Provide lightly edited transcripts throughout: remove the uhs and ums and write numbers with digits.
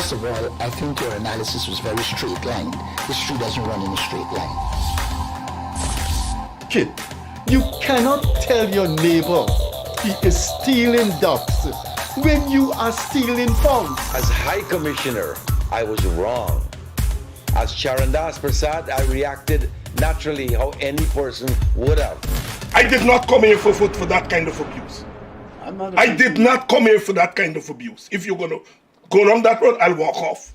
First of all, I think your analysis was very straight line. History doesn't run in a straight line. Kid, you cannot tell your neighbor he is stealing ducks when you are stealing pounds. As High Commissioner, I was wrong. As Charandas Prasad, I reacted naturally how any person would have. I did not come here for that kind of abuse. I did not come here for that kind of abuse. If you're going to go down that road, I'll walk off.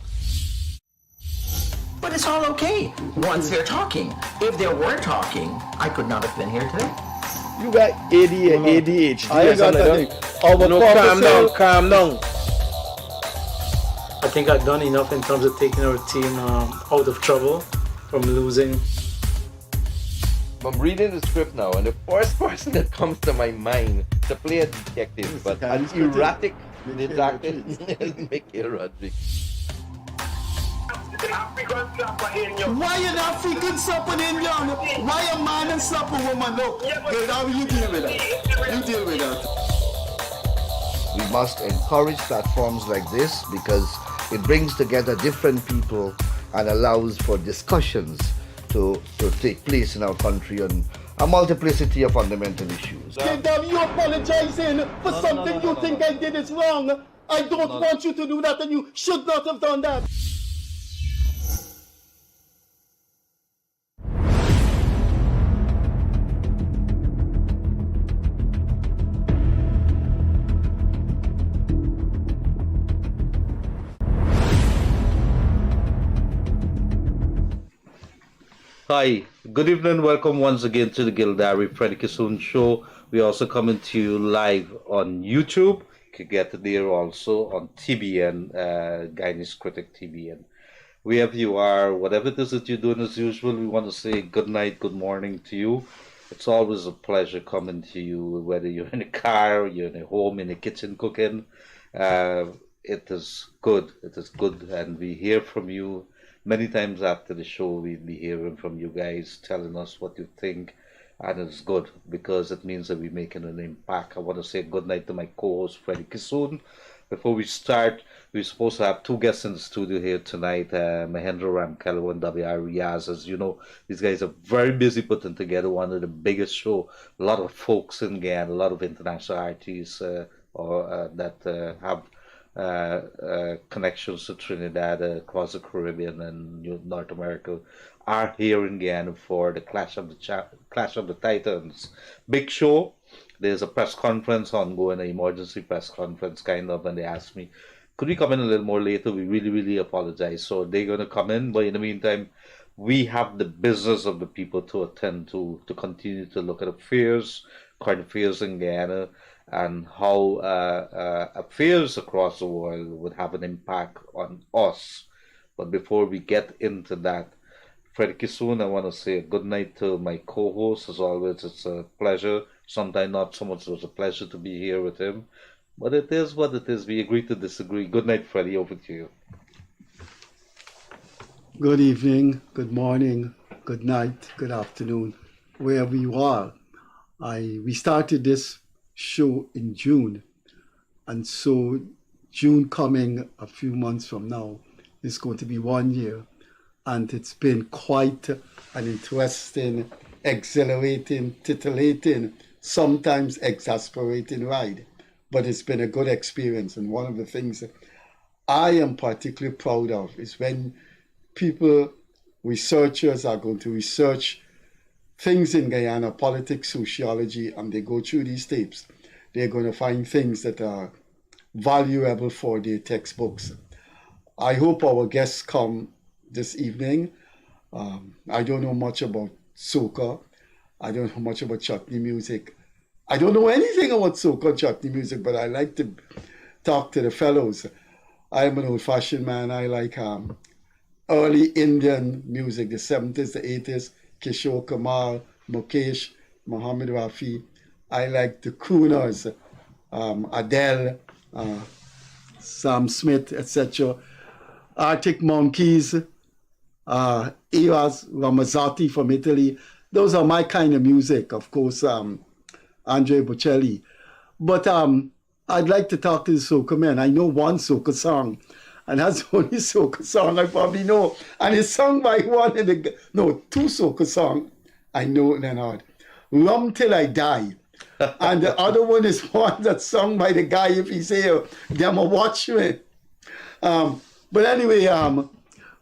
But it's all okay once they're talking. If they weren't talking, I could not have been here today. You got ADHD. I got that. Calm down. I think I've done enough in terms of taking our team out of trouble from losing. I'm reading the script now, and the first person that comes to my mind to play a detective, but an erratic detective is Mickey Rodriguez. Why an African slap an Indian? Why a man and slap a woman? Look, how you deal with that? You deal with that. We must encourage platforms like this because it brings together different people and allows for discussions to take place in our country on a multiplicity of fundamental issues. Gildarie, you apologizing for something you think I did is wrong. I don't want you to do that, and you should not have done that. Hi, good evening. Welcome once again to the Gildarie Freddie Kissoon show. We also coming to you live on YouTube. You can get it there also on TBN, Guyanese Critic TBN. Wherever you are, whatever it is that you're doing as usual, we want to say good night, good morning to you. It's always a pleasure coming to you, whether you're in a car, you're in a home, in a kitchen cooking. It is good. It is good, and we hear from you. Many times after the show, we'll be hearing from you guys, telling us what you think, and it's good because it means that we're making an impact. I want to say good night to my co-host, Freddie Kissoon. Before we start, we're supposed to have two guests in the studio here tonight, Mahendra Ramkellawan and REAZ. As you know, these guys are very busy putting together one of the biggest shows. A lot of folks in Guyana, a lot of international artists that have connections to Trinidad, across the Caribbean and North America, are here in Guyana for the Clash of the Titans. Big show. There's a press conference ongoing, an emergency press conference kind of, and they asked me, could we come in a little more later? We really apologize. So they're going to come in, but in the meantime, we have the business of the people to attend to continue to look at affairs, current affairs in Guyana, and how affairs across the world would have an impact on us. But before we get into that, Freddie Kissoon, I want to say good night to my co-host. As always, it's a pleasure. Sometimes not so much, it was a pleasure to be here with him. But it is what it is. We agree to disagree. Good night, Freddie. Over to you. Good evening, good morning, good night, good afternoon, wherever you are. We started this show in June, and so June coming a few months from now is going to be 1 year, and it's been quite an interesting, exhilarating, titillating, sometimes exasperating ride, but it's been a good experience. And one of the things that I am particularly proud of is when people, researchers, are going to research things in Guyana, politics, sociology, and they go through these tapes, they're going to find things that are valuable for their textbooks. I hope our guests come this evening. I don't know much about soca. I don't know much about chutney music. I don't know anything about soca and chutney music, but I like to talk to the fellows. I'm an old-fashioned man. I like early Indian music, the 70s, the 80s, Kishore Kumar, Mukesh, Muhammad Rafi. I like the crooners, Adele, Sam Smith, etc. Arctic Monkeys, Eras Ramazzotti from Italy. Those are my kind of music. Of course, Andre Bocelli. But I'd like to talk to the soca men. I know one soca song, And that's the only soca song I probably know. And it's sung by two soca songs I know, Leonard. Rum Till I Die. And the other one is one that's sung by the guy, if he say, them a watchman. But anyway,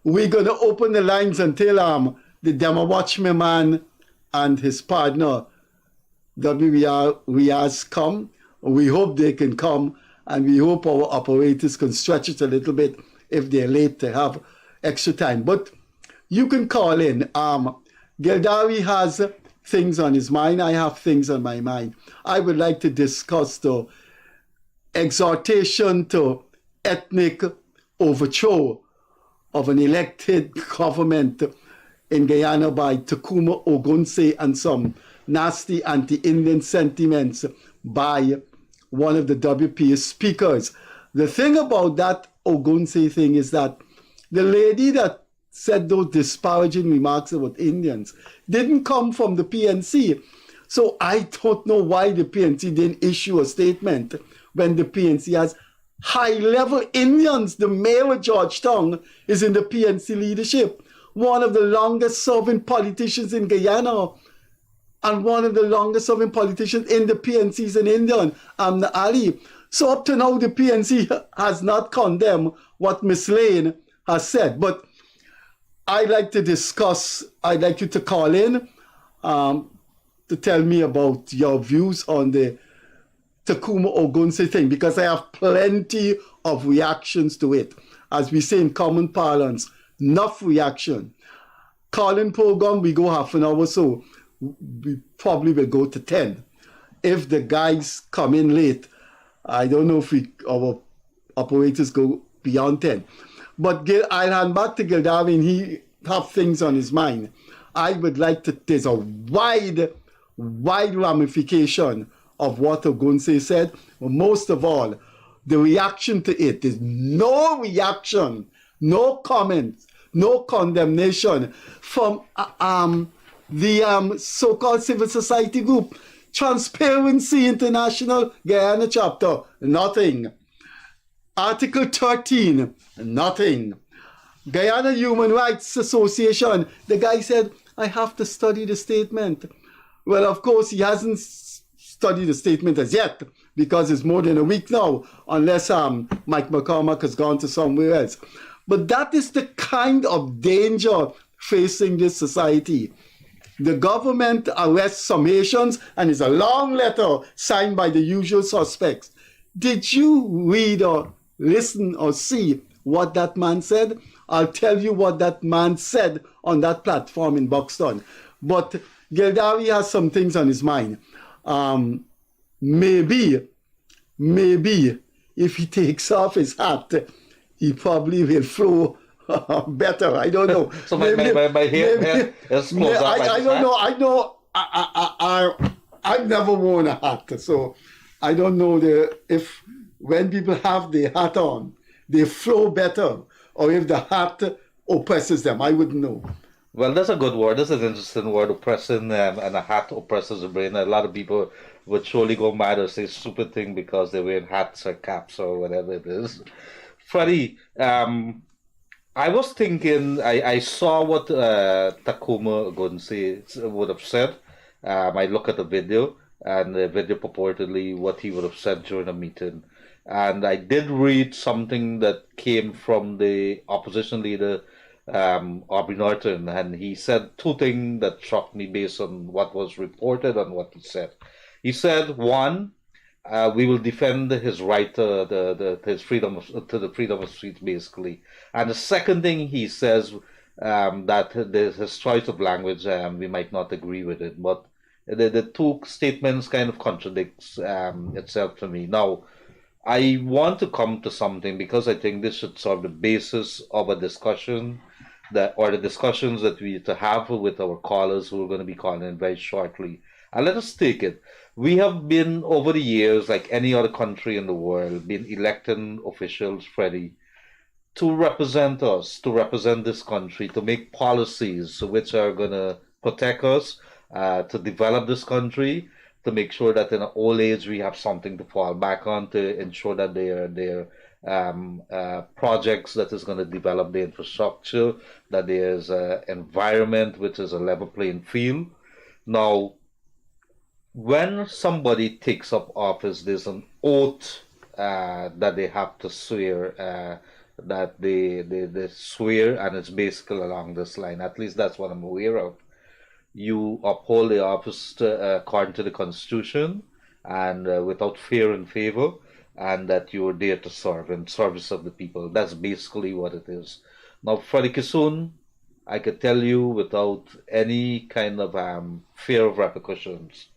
we're going to open the lines until the Demo Watchman man and his partner, REAZ, come. We hope they can come, and we hope our operators can stretch it a little bit if they're late to have extra time. But you can call in. Gildarie has things on his mind. I have things on my mind. I would like to discuss the exhortation to ethnic overthrow of an elected government in Guyana by Takuma Ogunse and some nasty anti-Indian sentiments by one of the WP's speakers. The thing about that Ogunse thing is that the lady that said those disparaging remarks about Indians didn't come from the PNC. So I don't know why the PNC didn't issue a statement when the PNC has high-level Indians. The mayor of Georgetown is in the PNC leadership, one of the longest-serving politicians in Guyana, and one of the longest-serving politicians in the PNC is an Indian, Amna Ali. So up to now, the PNC has not condemned what Miss Lane has said. But I'd like to discuss, I'd like you to call in to tell me about your views on the Takuma Ogunse thing, because I have plenty of reactions to it. As we say in common parlance, enough reaction. Calling program, we go half an hour, so we probably will go to 10. If the guys come in late, I don't know if our operators go beyond 10. But I'll hand back to Gildarie, and he have things on his mind. I would like to, there's a wide ramification of what Ogunse said. But most of all, the reaction to it is no reaction, no comments, no condemnation from the so-called civil society group, Transparency International Guyana chapter, nothing. Article 13, nothing. Guyana Human Rights Association, the guy said, I have to study the statement. Well, of course, he hasn't studied the statement as yet, because it's more than a week now, unless Mike McCormack has gone to somewhere else. But that is the kind of danger facing this society. The government arrests some Haitians, and it's a long letter signed by the usual suspects. Did you read or listen or see what that man said? I'll tell you what that man said on that platform in Buxton. But Gildarie has some things on his mind. Maybe if he takes off his hat, he probably will flow better. I don't know. So my hair is close up. I don't know. I know. I've never worn a hat, so I don't know if when people have their hat on, they flow better, or if the hat oppresses them. I wouldn't know. Well, that's a good word. This is an interesting word, oppressing, and a hat oppresses the brain. A lot of people would surely go mad or say stupid thing because they're wearing hats or caps or whatever it is. Freddie, I was thinking, I saw what Takuma Ogunse would have said. I look at the video, and the video purportedly what he would have said during a meeting. And I did read something that came from the opposition leader, Aubrey Norton, and he said two things that shocked me based on what was reported and what he said. He said, one, we will defend his right to his freedom to the freedom of speech, basically. And the second thing he says, that his choice of language, we might not agree with it, but the two statements kind of contradicts itself to me. Now, I want to come to something because I think this should serve the basis of a discussion or the discussions that we to have with our callers who are going to be calling in very shortly. And let us take it. We have been, over the years, like any other country in the world, been electing officials, Freddie, to represent us, to represent this country, to make policies which are going to protect us, to develop this country, to make sure that in our old age we have something to fall back on, to ensure that they're projects that is going to develop the infrastructure, that there's an environment which is a level playing field. Now, when somebody takes up office, there's an oath that they have to swear, that they swear, and it's basically along this line. At least that's what I'm aware of. You uphold the office according to the Constitution and without fear and favor, and that you are there to serve in service of the people. That's basically what it is. Now, Freddie Kissoon, I could tell you without any kind of fear of repercussions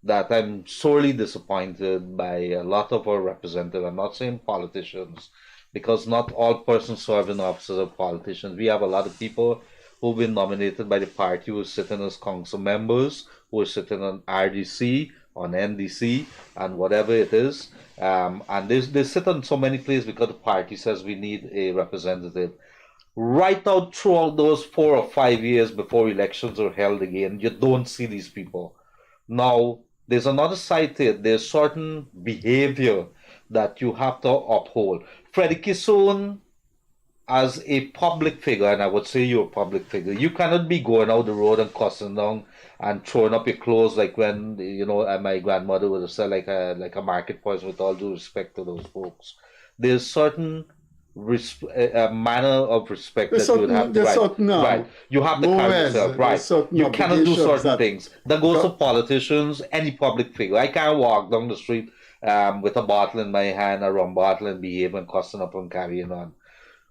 that I'm sorely disappointed by a lot of our representatives. I'm not saying politicians, because not all persons serving offices are politicians. We have a lot of people who've been nominated by the party, who are sitting as council members, who are sitting on RDC, on NDC, and whatever it is. And they sit on so many places because the party says we need a representative. Right out throughout those 4 or 5 years before elections are held again, you don't see these people. Now, there's another side to it. There's certain behavior that you have to uphold. Freddie Kissoon, as a public figure, and I would say you're a public figure, you cannot be going out the road and cussing down and throwing up your clothes like when, my grandmother would have said, like a market person, with all due respect to those folks. There's certain manner of respect that you would have to, right. You have to carry yourself, right. You cannot do certain things. That goes to politicians, any public figure. I can't walk down the street with a bottle in my hand, a rum bottle, and behave and cussing up and carrying on.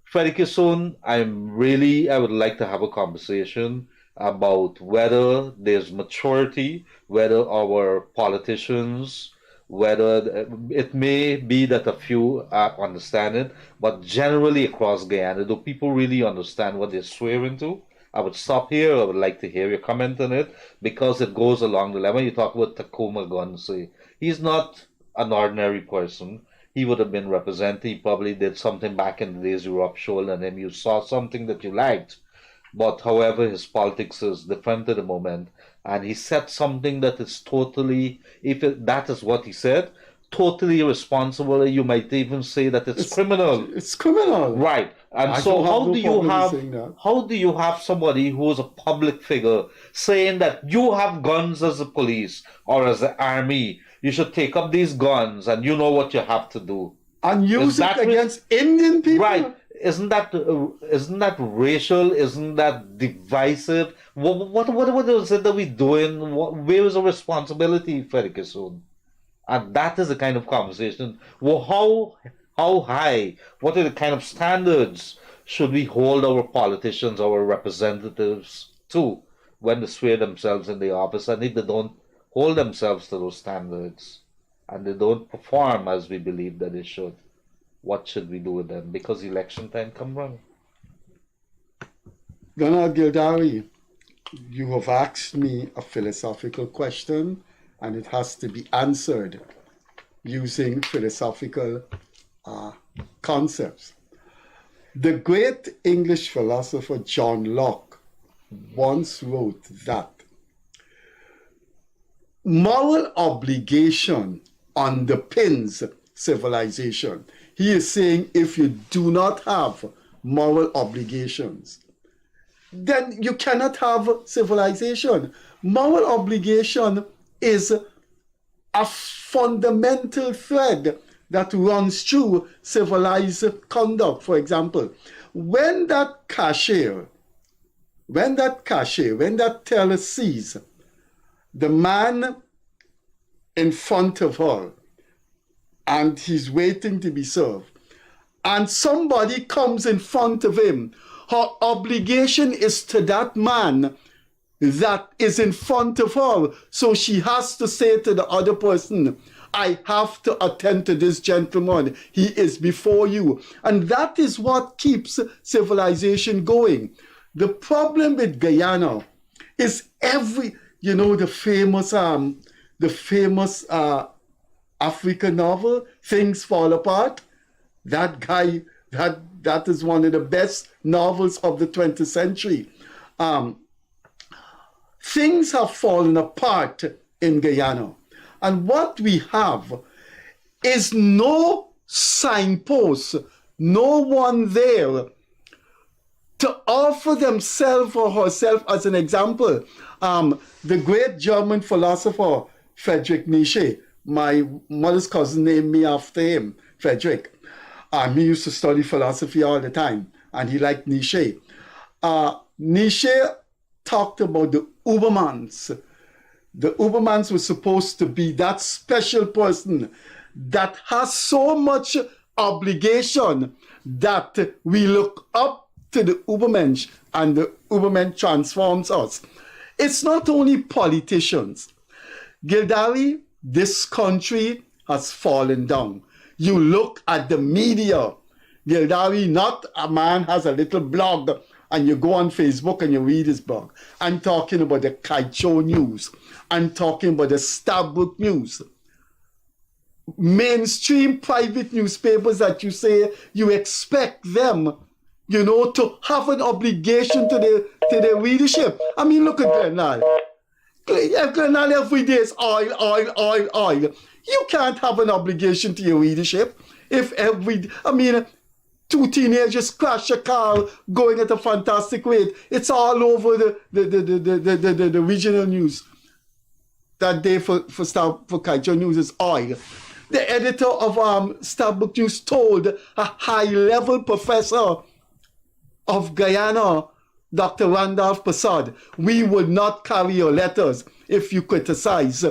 Freddie Kissoon, I would like to have a conversation about whether there's maturity, whether our politicians, whether it may be that a few understand it, but generally across Guyana, do people really understand what they're swearing to? I would stop here. I would like to hear your comment on it, because it goes along the line. When you talk about Tacoma Gunsey, he's not an ordinary person. He would have been represented. He probably did something back in the days you were up shoulder and him. You saw something that you liked. But however, his politics is different at the moment. And he said something that is totally, that is what he said, totally irresponsible. You might even say that it's criminal. It's criminal. Right. And so how do you have somebody who is a public figure saying that you have guns as a police or as the army? You should take up these guns and you know what you have to do. And use it against Indian people? Right. Isn't that racial? Isn't that divisive? What is it that we're doing? Where is the responsibility, Freddie Kissoon? And that is the kind of conversation. Well, how high? What are the kind of standards should we hold our politicians, our representatives to when they swear themselves in the office? And if they don't hold themselves to those standards and they don't perform as we believe that they should, what should we do with them? Because election time come around. Donald Gildarie, you have asked me a philosophical question, and it has to be answered using philosophical concepts. The great English philosopher John Locke once wrote that moral obligation underpins civilization. He is saying if you do not have moral obligations, then you cannot have civilization. Moral obligation is a fundamental thread that runs through civilized conduct. For example, when that teller sees the man in front of her and he's waiting to be served, and somebody comes in front of him, her obligation is to that man that is in front of her. So she has to say to the other person, I have to attend to this gentleman. He is before you. And that is what keeps civilization going. The problem with Guyana is the famous African novel, Things Fall Apart. That guy, that is one of the best novels of the 20th century. Things have fallen apart in Guyana. And what we have is no signposts, no one there to offer themselves or herself as an example. The great German philosopher Friedrich Nietzsche, my mother's cousin named me after him, Friedrich. He used to study philosophy all the time, and he liked Nietzsche. Nietzsche talked about the Übermanns. The Übermanns was supposed to be that special person that has so much obligation that we look up to the Übermensch, and the Übermensch transforms us. It's not only politicians. Gildarie, this country has fallen down. You look at the media. Gildarie, not a man has a little blog and you go on Facebook and you read his blog. I'm talking about the Kaicho News. I'm talking about the Starbuck News. Mainstream private newspapers that you say you expect them, you know, to have an obligation to their readership. I mean, look at Glenal. Glenal every day is oil, oil, oil, oil. You can't have an obligation to your readership if two teenagers crash a car going at a fantastic rate. It's all over the regional news. That day for Kaicho News is oil. The editor of Starbuck News told a high-level professor of Guyana, Dr. Randolph Prasad, we would not carry your letters if you criticize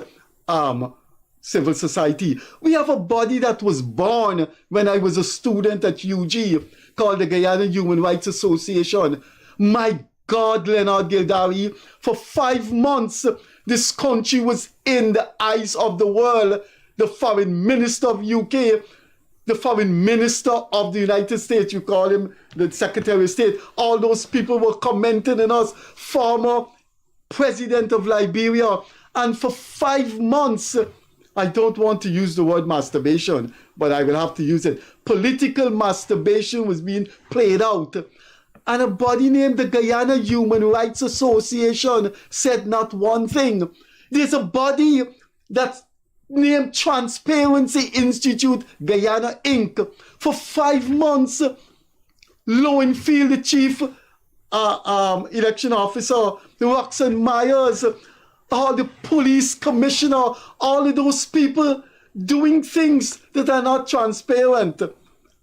civil society. We have a body that was born when I was a student at UG called the Guyana Human Rights Association. My God, Leonard Gildarie, for 5 months, this country was in the eyes of the world. The foreign minister of UK, the foreign minister of the United States, you call him the Secretary of State, all those people were commenting on us, former president of Liberia. And for 5 months, I don't want to use the word masturbation, but I will have to use it. Political masturbation was being played out. And a body named the Guyana Human Rights Association said not one thing. There's a body that's named Transparency Institute Guyana Inc. For 5 months, Lowenfield, the chief election officer, Roxanne Myers, all the police commissioner, all of those people doing things that are not transparent.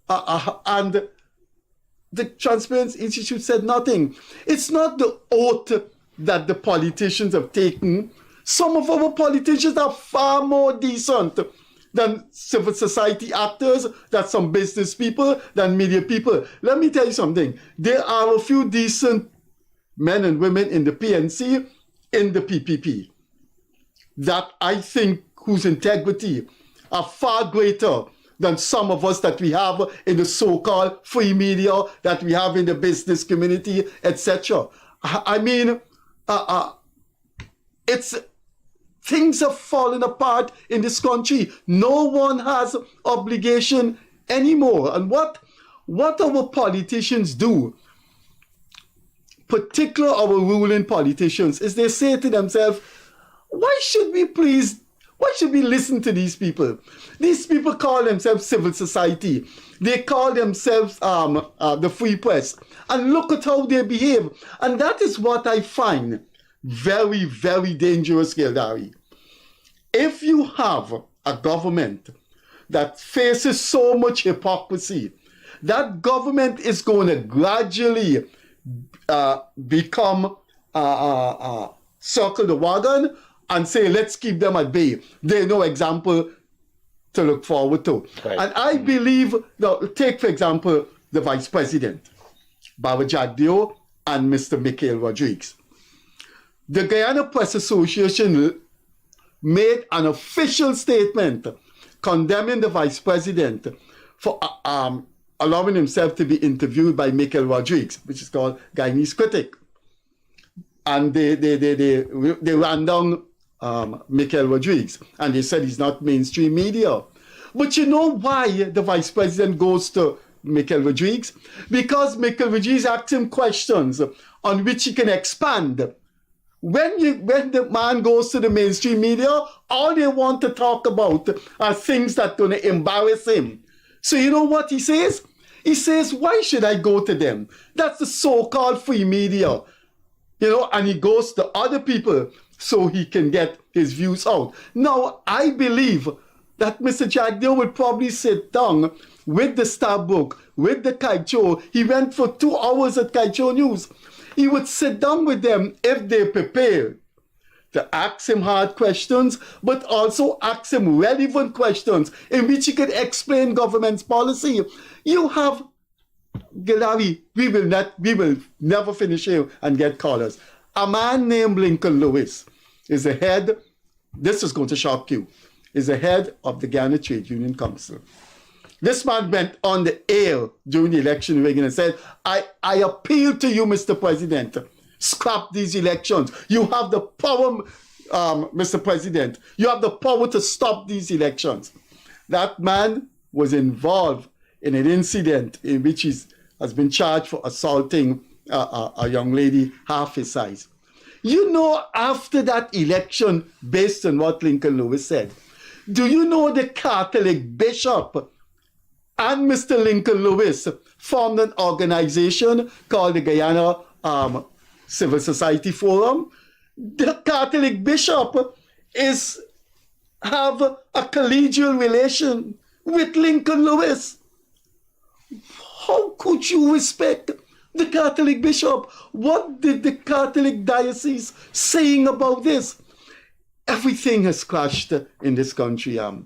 And the Transparency Institute said nothing. It's not the oath that the politicians have taken. Some of our politicians are far more decent than civil society actors, than some business people, than media people. Let me tell you something. There are a few decent men and women in the PNC, in the PPP, that I think whose integrity are far greater than some of us that we have in the so-called free media, that we have in the business community, etc. I mean, things have fallen apart in this country. No one has obligation anymore. And what our politicians do, particularly our ruling politicians, is they say to themselves, why should we listen to these people? These people call themselves civil society. They call themselves the free press. And look at how they behave. And that is what I find very, very dangerous, Gildarie. If you have a government that faces so much hypocrisy, that government is going to gradually become circle the wagon and say, let's keep them at bay. There's no example to look forward to. Right. And I believe, now, take for example, the Vice President, Babajagdio and Mr. Mikhail Rodriguez. The Guyana Press Association made an official statement condemning the Vice President for allowing himself to be interviewed by Mikhail Rodriguez, which is called Guyanese Critic. And they ran down Mikhail Rodriguez, and they said he's not mainstream media. But you know why the Vice President goes to Mikhail Rodriguez? Because Mikhail Rodriguez asks him questions on which he can expand. When the man goes to the mainstream media, all they want to talk about are things that are going to embarrass him. So you know what he says? He says, why should I go to them? That's the so-called free media. You know, and he goes to other people so he can get his views out. Now, I believe that Mr. Jagdeo will probably sit down with the Starbuck, with the Kaicho. He went for 2 hours at Kaicho News. He would sit down with them if they're prepared to ask him hard questions, but also ask him relevant questions in which he could explain government's policy. You have, Gildarie, we will never finish here and get callers. A man named Lincoln Lewis is the head, this is going to shock you, is the head of the Ghana Trade Union Council. This man went on the air during the election rigging and said, I appeal to you, Mr. President, scrap these elections. You have the power, Mr. President. You have the power to stop these elections. That man was involved in an incident in which he has been charged for assaulting a young lady half his size. You know, after that election, based on what Lincoln Lewis said, do you know the Catholic bishop and Mr. Lincoln Lewis formed an organization called the Guyana Civil Society Forum? The Catholic bishop have a collegial relation with Lincoln Lewis. How could you respect the Catholic bishop? What did the Catholic diocese saying about this? Everything has crashed in this country. And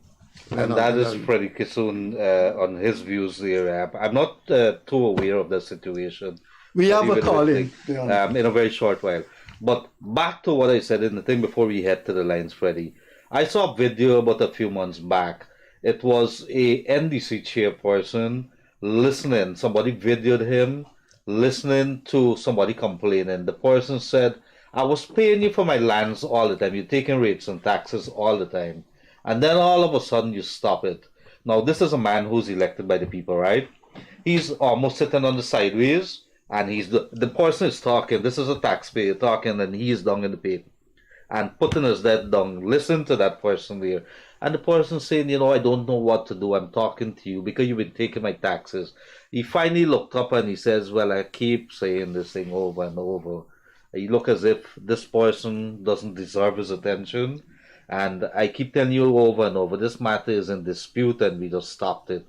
that is Freddie Kissoon on his views there. I'm not too aware of the situation. We have a calling in a very short while. But back to what I said in the thing before we head to the lines, Freddie. I saw a video about a few months back. It was a NDC chairperson listening. Somebody videoed him listening to somebody complaining. The person said, I was paying you for my lands all the time. You're taking rates and taxes all the time. And then all of a sudden you stop it. Now, this is a man who's elected by the people, right? He's almost sitting on the sideways, and he's the person is talking. This is a taxpayer talking, and he's down in the paper and putting his head down. Listen to that person there. And the person saying, you know, I don't know what to do. I'm talking to you because you've been taking my taxes. He finally looked up and he says, well, I keep saying this thing over and over. You look as if this person doesn't deserve his attention. And I keep telling you over and over, this matter is in dispute and we just stopped it.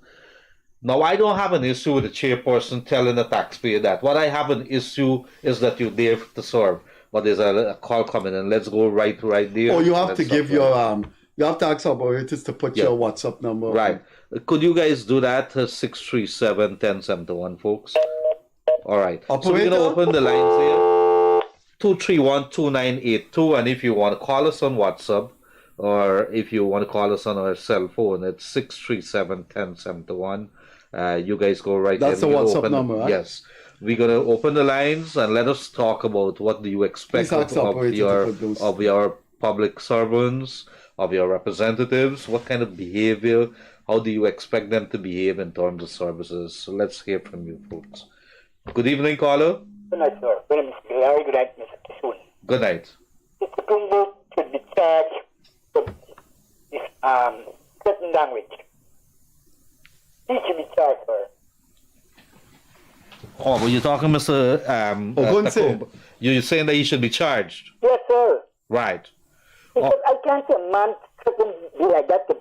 Now, I don't have an issue with the chairperson telling the taxpayer that. What I have an issue is that you're there to serve. But there's a call coming in. Let's go right there. Oh, you have to give your, you have to ask our operators to put your WhatsApp number. Right. Could you guys do that? 637-1071, folks. All right. Operator? So we're going to open the lines here. 231-2982. And if you want to call us on WhatsApp, or if you want to call us on our cell phone, it's 637-1071. You guys go right That's there. the WhatsApp number, right? Yes. We're going to open the lines and let us talk about what do you expect of your public servants, of your representatives, what kind of behavior, how do you expect them to behave in terms of services. So let's hear from you folks. Good evening, caller. Good night, sir. My name is Gildarie. Good night, Mr. Kissoon. Good night. Mr. Kumbo should be charged for this certain language. He should be charged for it. Oh, well, you're talking, Mr. You're saying that he should be charged? Yes, sir. Right. Because I can't see a man sitting like that to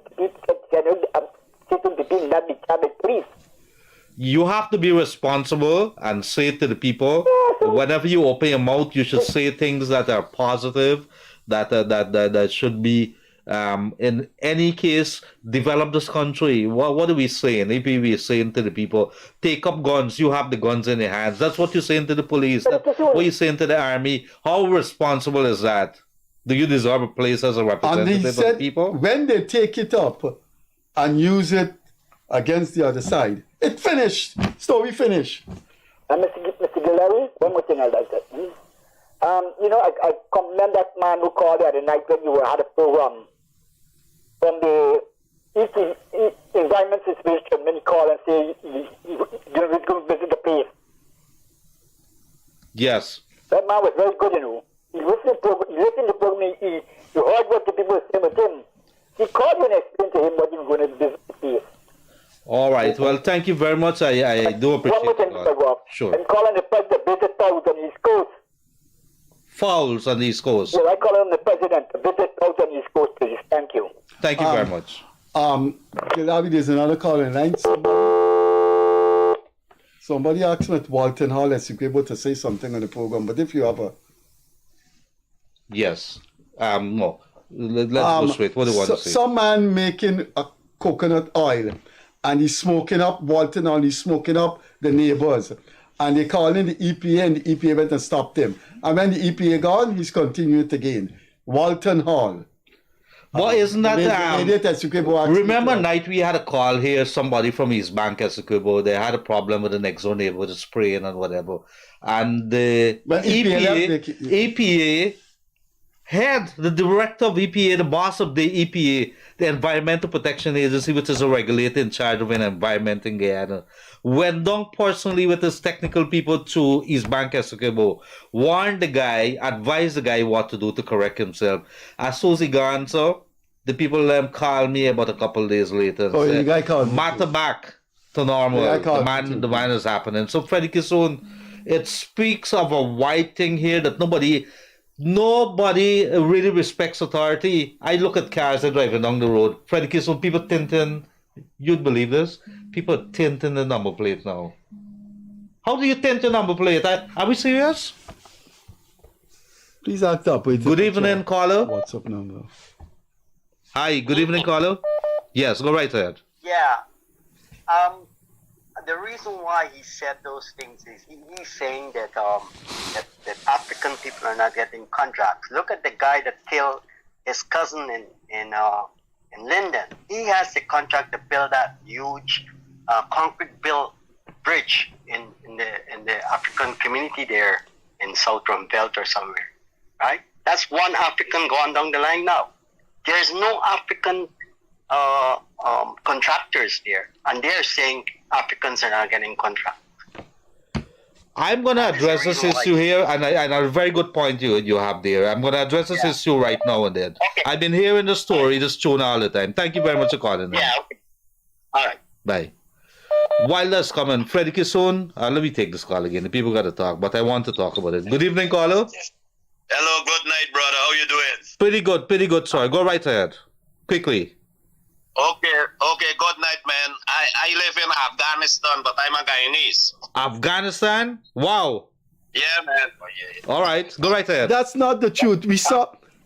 not be charged with police. You have to be responsible and say to the people, whenever you open your mouth, you should say things that are positive, that should be, in any case, develop this country. What are we saying? If we are saying to the people, take up guns, you have the guns in your hands. That's what you're saying to the police. That's what you're saying to the army. How responsible is that? Do you deserve a place as a representative of the people? When they take it up and use it against the other side, it finished. Story finished. Mr. Gildarie, one more thing I'd like to say. You know, I commend that man who called the other night when you had a program from the environment situation when he called and say you're going to visit the place. Yes. That man was very good, you know. He listened to the program, he heard what the people were saying with him. He called you and explained to him what you were going to visit the place. All right. right. Well, thank you very much. I do appreciate One more thing, it. Mr. Goff. Sure. I'm calling the president visit out on the East Coast. Fouls on the East Coast. Yeah, I call him the president visit out on the East Coast, please. Thank you. Thank you very much. Gildarie, there's another call in line. Somebody asked me at Walton Hall as you be able to say something on the program, but if you have a... Yes. No. Let's go straight. What do you want to say? Some man making a coconut oil, and he's smoking up Walton Hall, he's smoking up the neighbors. And they called in the EPA, and the EPA went and stopped him. And when the EPA gone, he's continued again. Walton Hall. Well, isn't that... remember night we had a call here, somebody from East Bank, Essequibo, they had a problem with the next door neighbor with the spraying and whatever. And the EPA head, the director of EPA, the boss of the EPA, the Environmental Protection Agency, which is a regulator in charge of an environment in Guyana, went down personally with his technical people to East Bank, Essequibo, warned the guy, advised the guy what to do to correct himself. As soon as he gone, so the people called me about a couple of days later and said, the guy called matter back to normal. The man is happening. So Freddie Kissoon, it speaks of a wide thing here that nobody really respects authority. I look at cars that are driving down the road. Freddie Kissoon, people tinting. You'd believe this? People tinting the number plate now. How do you tint a number plate? Are we serious? Please act up. Good evening, caller. WhatsApp number. Hi, good evening, caller. Yes, go right ahead. Yeah. The reason why he said those things is he's saying that that African people are not getting contracts. Look at the guy that killed his cousin in Linden. He has the contract to build that huge concrete built bridge in the African community there in South Rumbelt or somewhere, right? That's one African going down the line now. There's no African contractors there, and they're saying Africans are not getting contracts. I'm going to address this issue here, and a very good point you have there. I'm going to address this issue right now and then. Okay. I've been hearing the story, this tune all the time. Thank you very much for calling. Yeah, okay. All right. Bye. While that's coming, Freddie Kissoon, let me take this call again. The people got to talk, but I want to talk about it. Good evening, caller. Hello, good night, brother. How you doing? Pretty good, sir. Go right ahead. Quickly. Okay, good night, man. I live in Afghanistan, but I'm a Guyanese. Afghanistan? Wow. Yeah, man. All right, go right ahead. That's not the truth.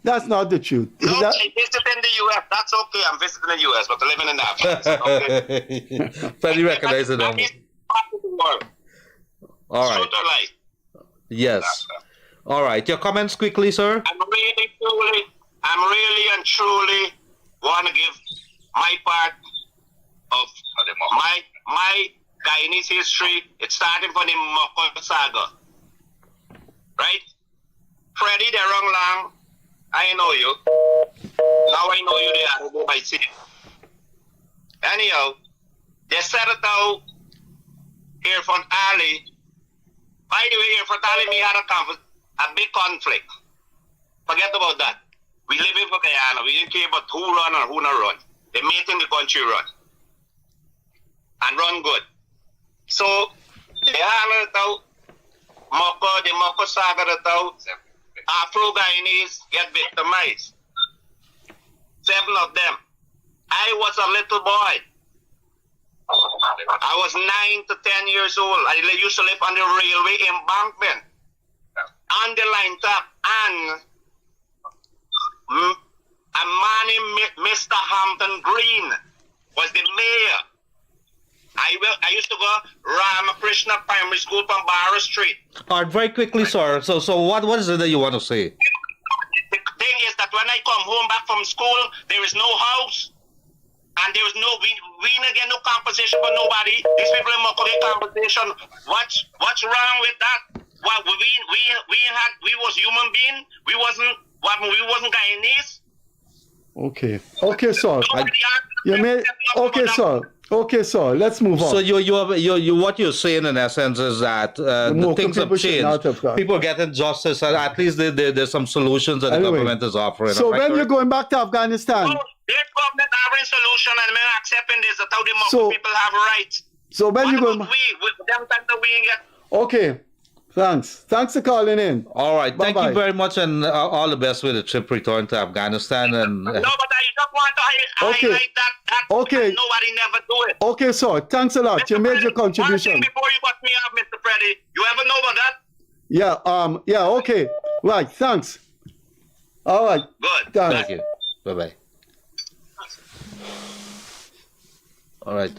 That's not the truth. No, I visited in the U.S. That's okay. I'm visiting the U.S., but living in Afghanistan. Okay. Freddie recognizes it. All right. Yes. All right. Your comments quickly, sir. I'm really and truly want to give my part of my Guyanese history. It's starting from the Moko saga, right? Freddie, the wrong lang. I know you. Now I know you there. I see. Anyhow, they set it out here from Ali. By the way, here from Ali, we had a big conflict. Forget about that. We live in Guyana. We didn't care about who run or who not run. They made in the country run. And run good. So, they handled it out. The Moko saga it out. Afro-Guyanese get victimized. 7 of them. I was a little boy. I was 9 to 10 years old. I used to live on the railway embankment. On the line top. And a man named Mr. Hampton Green was the mayor. I used to go Ramakrishna Primary School from Barra Street. All right, very quickly, sir. So what is it that you want to say? The thing is that when I come home back from school, there is no house. And there is no, we didn't get no compensation for nobody. These people in Moko get compensation. What's wrong with that? Well, we was human being. We wasn't Guyanese. Okay, sir. Okay, sir. Let's move on. So you what you're saying in essence is that the things have changed. People are getting justice, and at least there's some solutions that the government is offering. So when you're going back to Afghanistan, their government offering solution and me accepting this. That's how the So- people have rights. So when you What go... about we? Them time that we ain't get. Okay. Thanks for calling in. All right. Thank Bye-bye. you very much, and all the best with the trip return to Afghanistan. And No, but I just want to Okay. highlight that Okay. nobody never do it. Okay, sir. Thanks a lot. You made your One contribution. thing before you cut me off, Mr. Freddie, you ever know about that? Yeah, okay. Right, thanks. All right. Good. Thanks. thank you. Bye-bye. All right.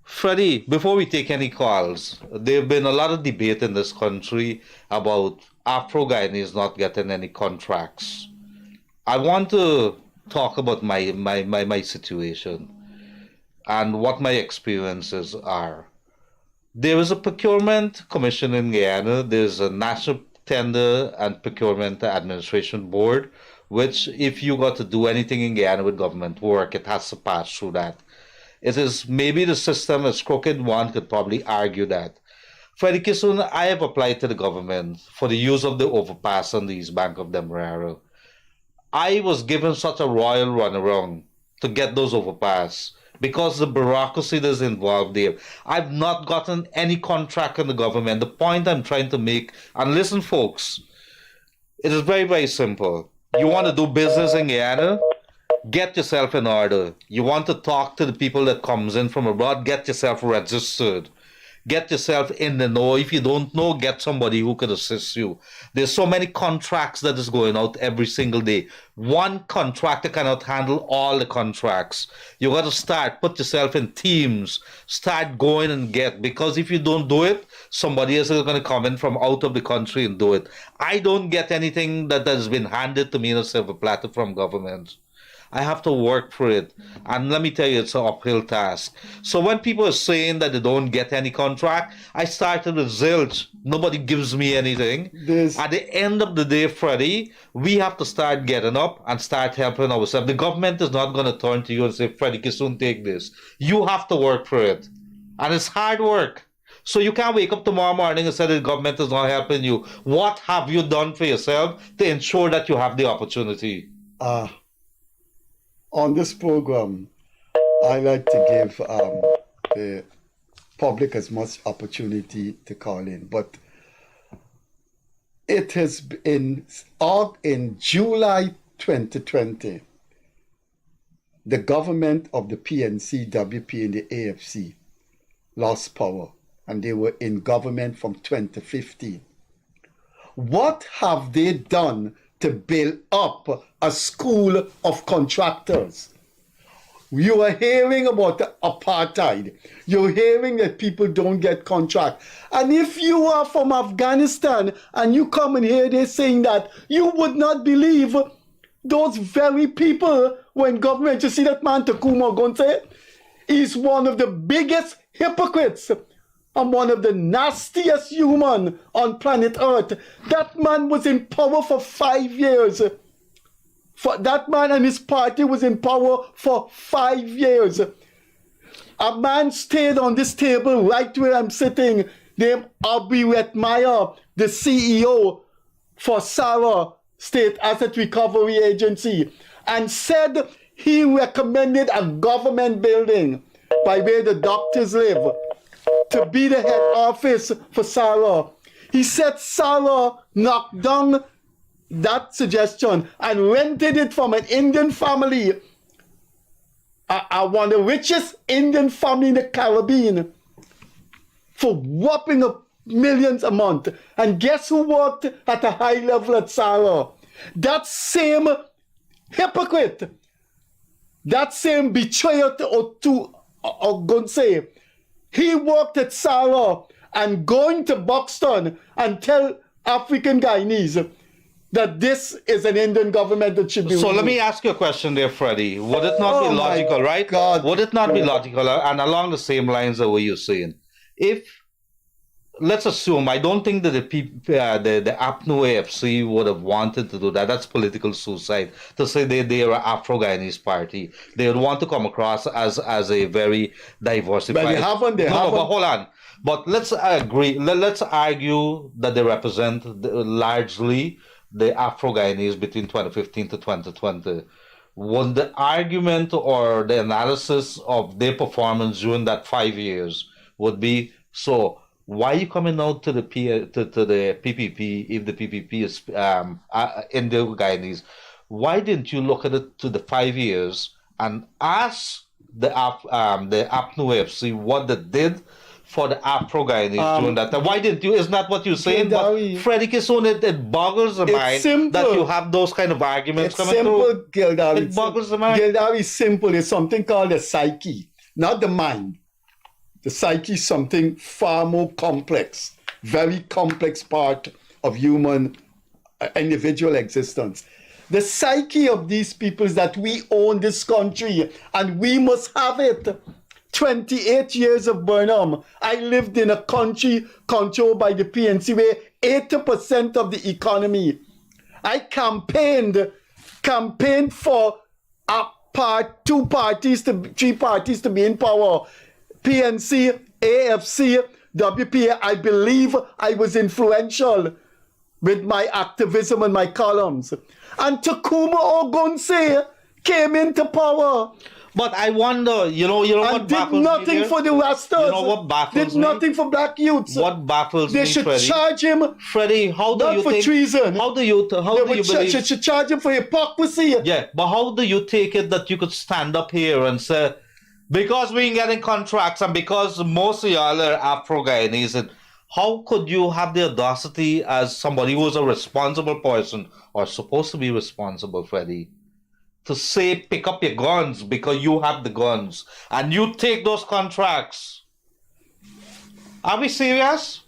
Freddie, before we take any calls, there have been a lot of debate in this country about Afro-Guyanese not getting any contracts. I want to talk about my situation and what my experiences are. There is a procurement commission in Guyana. There's a National Tender and Procurement Administration Board, which if you got to do anything in Guyana with government work, it has to pass through that. It is maybe the system is crooked. One could probably argue that. Freddie Kissoon, I have applied to the government for the use of the overpass on the East Bank of Demerara. I was given such a royal runaround to get those overpass because the bureaucracy that is involved there. I've not gotten any contract in the government. The point I'm trying to make, and listen folks, it is very, very simple. You want to do business in Guyana? Get yourself in order. You want to talk to the people that comes in from abroad? Get yourself registered. Get yourself in the know. If you don't know, get somebody who could assist you. There's so many contracts that is going out every single day. One contractor cannot handle all the contracts. You got to start, put yourself in teams, start going and get, because if you don't do it, somebody else is going to come in from out of the country and do it. I don't get anything that has been handed to me in a silver platter from government. I have to work for it. And let me tell you, it's an uphill task. So when people are saying that they don't get any contract, I started with zilch. Nobody gives me anything. At the end of the day, Freddie, we have to start getting up and start helping ourselves. The government is not going to turn to you and say, Freddie Kissoon, take this. You have to work for it. And it's hard work. So you can't wake up tomorrow morning and say the government is not helping you. What have you done for yourself to ensure that you have the opportunity? On this program, I like to give the public as much opportunity to call in, but it has been out in July 2020, the government of the PNC, WP, and the AFC lost power, and they were in government from 2015. What have they done to build up a school of contractors? You are hearing about the apartheid. You're hearing that people don't get contract. And if you are from Afghanistan and you come and hear they saying that, you would not believe those very people when government. You see that man Takuma Gonse? He's one of the biggest hypocrites and one of the nastiest human on planet Earth. That man was in power for 5 years. That man and his party was in power for 5 years. A man stayed on this table right where I'm sitting, named Abiy Wetmire, the CEO for SARA, State Asset Recovery Agency, and said he recommended a government building by where the doctors live to be the head office for SARA. He said SARA knocked down that suggestion and rented it from an Indian family, one of the richest Indian family in the Caribbean, for whopping up millions a month. And guess who worked at a high level at SARA? That same hypocrite, that same betrayer to Gonse. He worked at SARA and going to Buxton and tell African Guyanese that this is an Indian government that should be So removed. let me ask you a question there, Freddie. Would it not be logical, right? God. Would it not be logical, and along the same lines of what you're saying? If, let's assume, I don't think that the APNO AFC would have wanted to do that. That's political suicide. To say they are an Afro-Guyanese party. They would want to come across as a very diversified... But they haven't. But hold on. But let's agree. Let's argue that they represent largely the Afro-Guyanese between 2015 to 2020. would the argument or the analysis of their performance during that 5 years would be, so why are you coming out to the PPP if the PPP is in the Guyanese? Why didn't you look at it to the 5 years and ask the APNU FC what they did for the Afro-Guyanese during that time? Why didn't you? Isn't that what you're saying? Gildarie, But Freddie Kissoon, it boggles the mind simple. that you have those kind of arguments It's coming simple, through. Gildarie. It boggles the mind. Gildarie is simple. It's something called the psyche, not the mind. The psyche is something far more complex, very complex part of human individual existence. The psyche of these people is that we own this country and we must have it. 28 years of Burnham, I lived in a country controlled by the PNC where 80% of the economy. I campaigned for three parties to be in power. PNC, AFC, WPA. I believe I was influential with my activism and my columns. And Takuma Ogunse came into power. But I wonder, you know what baffles me did nothing for the Rastas. You know what baffles Did nothing for black youths. What baffles me, They should Freddie? charge him. Freddie, how do not you for think? treason. How do you believe? Should charge him for hypocrisy. Yeah, but how do you take it that you could stand up here and say, because we ain't getting contracts and because most of y'all are Afro-Guyanese, and how could you have the audacity as somebody who's a responsible person or supposed to be responsible, Freddie, to say pick up your guns because you have the guns and you take those contracts? Are we serious?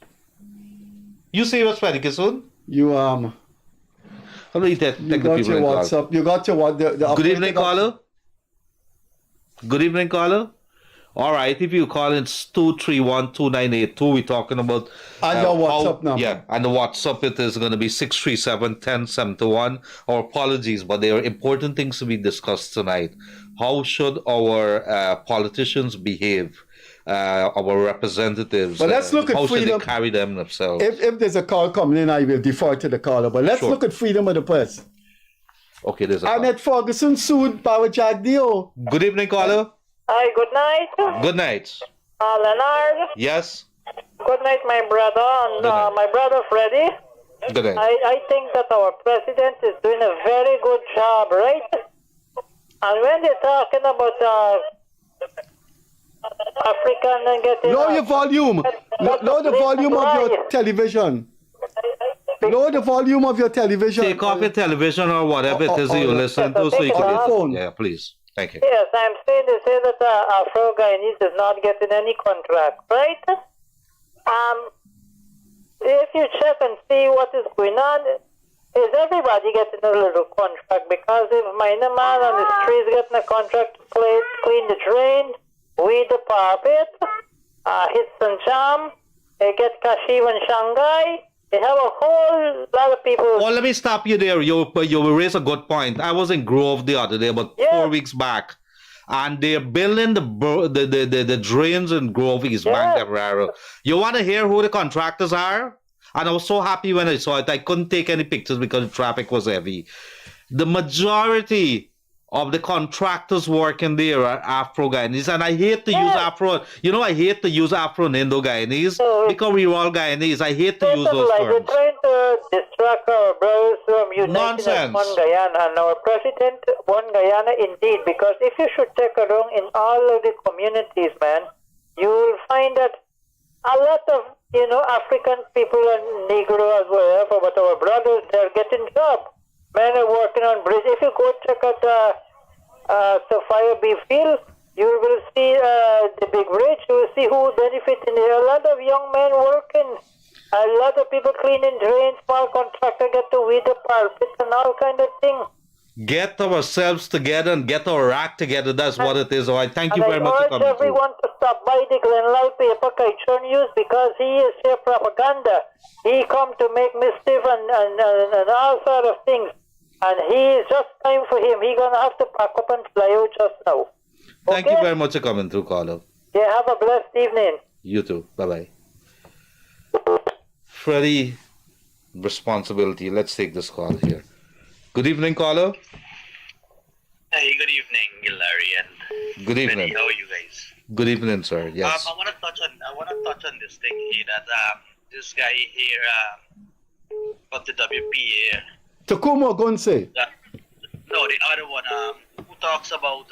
You serious, Freddie Kissoon? You How do you take you got your WhatsApp. You got your what? Good evening, caller. Good evening, caller. All right, if you call, it's 231-2982. We're talking about and your WhatsApp number. Yeah, and the WhatsApp it is going to be 637-1071. Our apologies, but there are important things to be discussed tonight. How should our politicians behave? Our representatives. But let's look at how freedom. How should they carry themselves? If there's a call coming in, I will defer to the caller. But let's look at freedom of the press. Okay, there's a Annette Ferguson sued Power Jack Dio. Good evening, caller. Hi, good night. Good night. Leonard. Yes. Good night, my brother. And my brother Freddie. Good night. I think that our president is doing a very good job, right? And when they're talking about African and getting... Lower your volume. Lower the volume of your television. Lower the volume of your television. Take off your television or whatever it is you listen to so you can phone. Yeah, please. Thank you. Yes, I'm saying they say that Afro-Guyanese is not getting any contract, right? If you check and see what is going on, is everybody getting a little contract? Because if minor man on the street is getting a contract to clean the drain, weed the carpet, hit some jam, they get Kashiv and Shanghai, they have a whole lot of people. Well, let me stop you there. You raise a good point. I was in Grove the other day, about 4 weeks back, and they're building the drains in Grove East Bank, Demerara. You want to hear who the contractors are? And I was so happy when I saw it. I couldn't take any pictures because the traffic was heavy. The majority of the contractors working there are Afro-Guyanese, and I hate to use Afro. You know, I hate to use Afro and Indo-Guyanese because we're all Guyanese. I hate to use those terms. They're trying to distract our brothers from uniting as one Guyana, and our president, one Guyana indeed. Because if you should take a look in all of the communities, man, you will find that a lot of African people and Negro as well, but our brothers, they're getting jobs. Men are working on bridge. If you go check out Sophia B. Field, you will see the big bridge. You will see who benefits in there. A lot of young men working. A lot of people cleaning drains. Small contractor get to weed the pulpits and all kind of things. Get ourselves together and get our act together. That's what it is. All right. Thank you very much for coming. I urge everyone to stop by the Glenlyle paper Kaichon News because he is here propaganda. He come to make mischief and all sort of things. And he is just time for him. He's going to have to pack up and fly out just now. Thank you very much for coming through, caller. Yeah, have a blessed evening. You too. Bye-bye. Freddie, responsibility. Let's take this call here. Good evening, caller. Hey, Good evening. How are you guys? Good evening, sir. Yes. I want to touch on this thing here that this guy here of the WPA. Takuma Gonse. No, the other one who talks about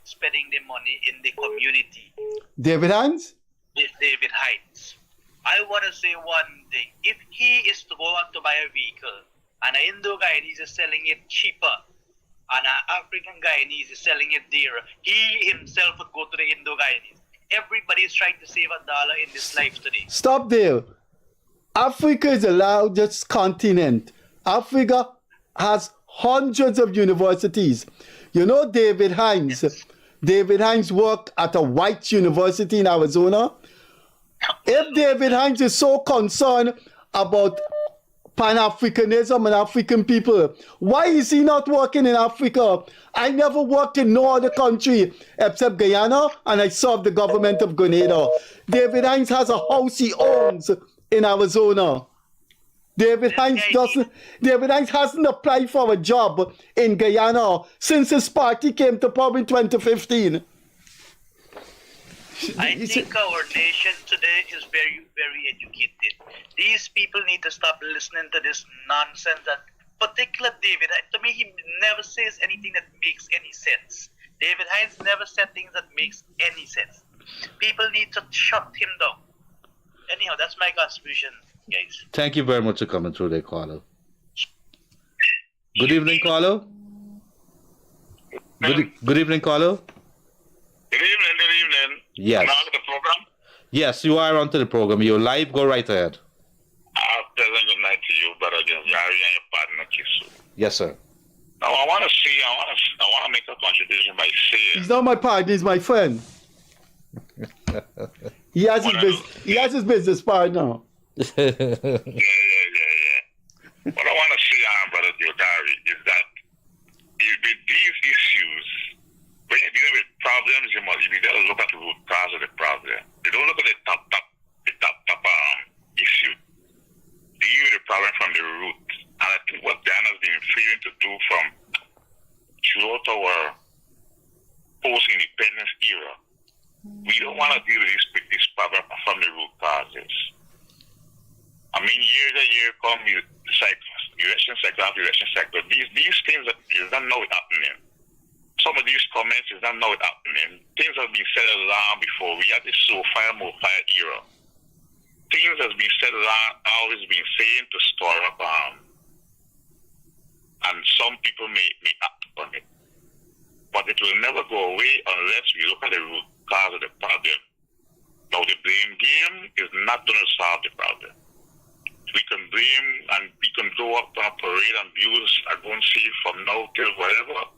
spending the money in the community. David Hines? David Hines. I want to say one thing. If he is to go out to buy a vehicle and an Indo-Guyanese is selling it cheaper and an African Guyanese is selling it dearer, he himself would go to the Indo-Guyanese. Everybody is trying to save $1 in this life today. Stop there. Africa is the largest continent. Africa has hundreds of universities. You know David Hines? Yes. David Hines worked at a white university in Arizona. If David Hines is so concerned about Pan-Africanism and African people, why is he not working in Africa? I never worked in no other country except Guyana, and I served the government of Grenada. David Hines has a house he owns in Arizona. David Hines hasn't applied for a job in Guyana since his party came to power in 2015. I think our nation today is very, very educated. These people need to stop listening to this nonsense that particular David, to me, he never says anything that makes any sense. David Hines never said things that makes any sense. People need to shut him down. Anyhow, that's my contribution, guys. Thank you very much for coming through there, Carlo. Good evening, Carlo. Good evening, Carlo. Good evening. Yes. Am I on the program? Yes, you are onto the program. You're live. Go right ahead. Pleasant good night to you, brother Gildarie, and your partner Kissoon. Yes, sir. Now, I want to make a contribution by saying... He's not my partner, he's my friend. He has his business partner. Yeah. What I want to say, brother Gildarie, is that with these issues, when you're dealing with problems, you got to look at the root cause of the problem. You don't look at the top issue. Deal with the problem from the root. And I think what Dan has been failing to do from throughout our post-independence era, we don't want to deal with this problem from the root causes. I mean, year to year come, election cycle. These things that you don't know it happening. Some of these comments is not know it happening. Things have been said long before. We had this more fire era. Things has been said long, always been saying to store up, and some people may act on it. But it will never go away unless we look at the root cause of the problem. Now, the blame game is not going to solve the problem. We can blame and we can go up on a parade and abuse are going to see from now till whatever.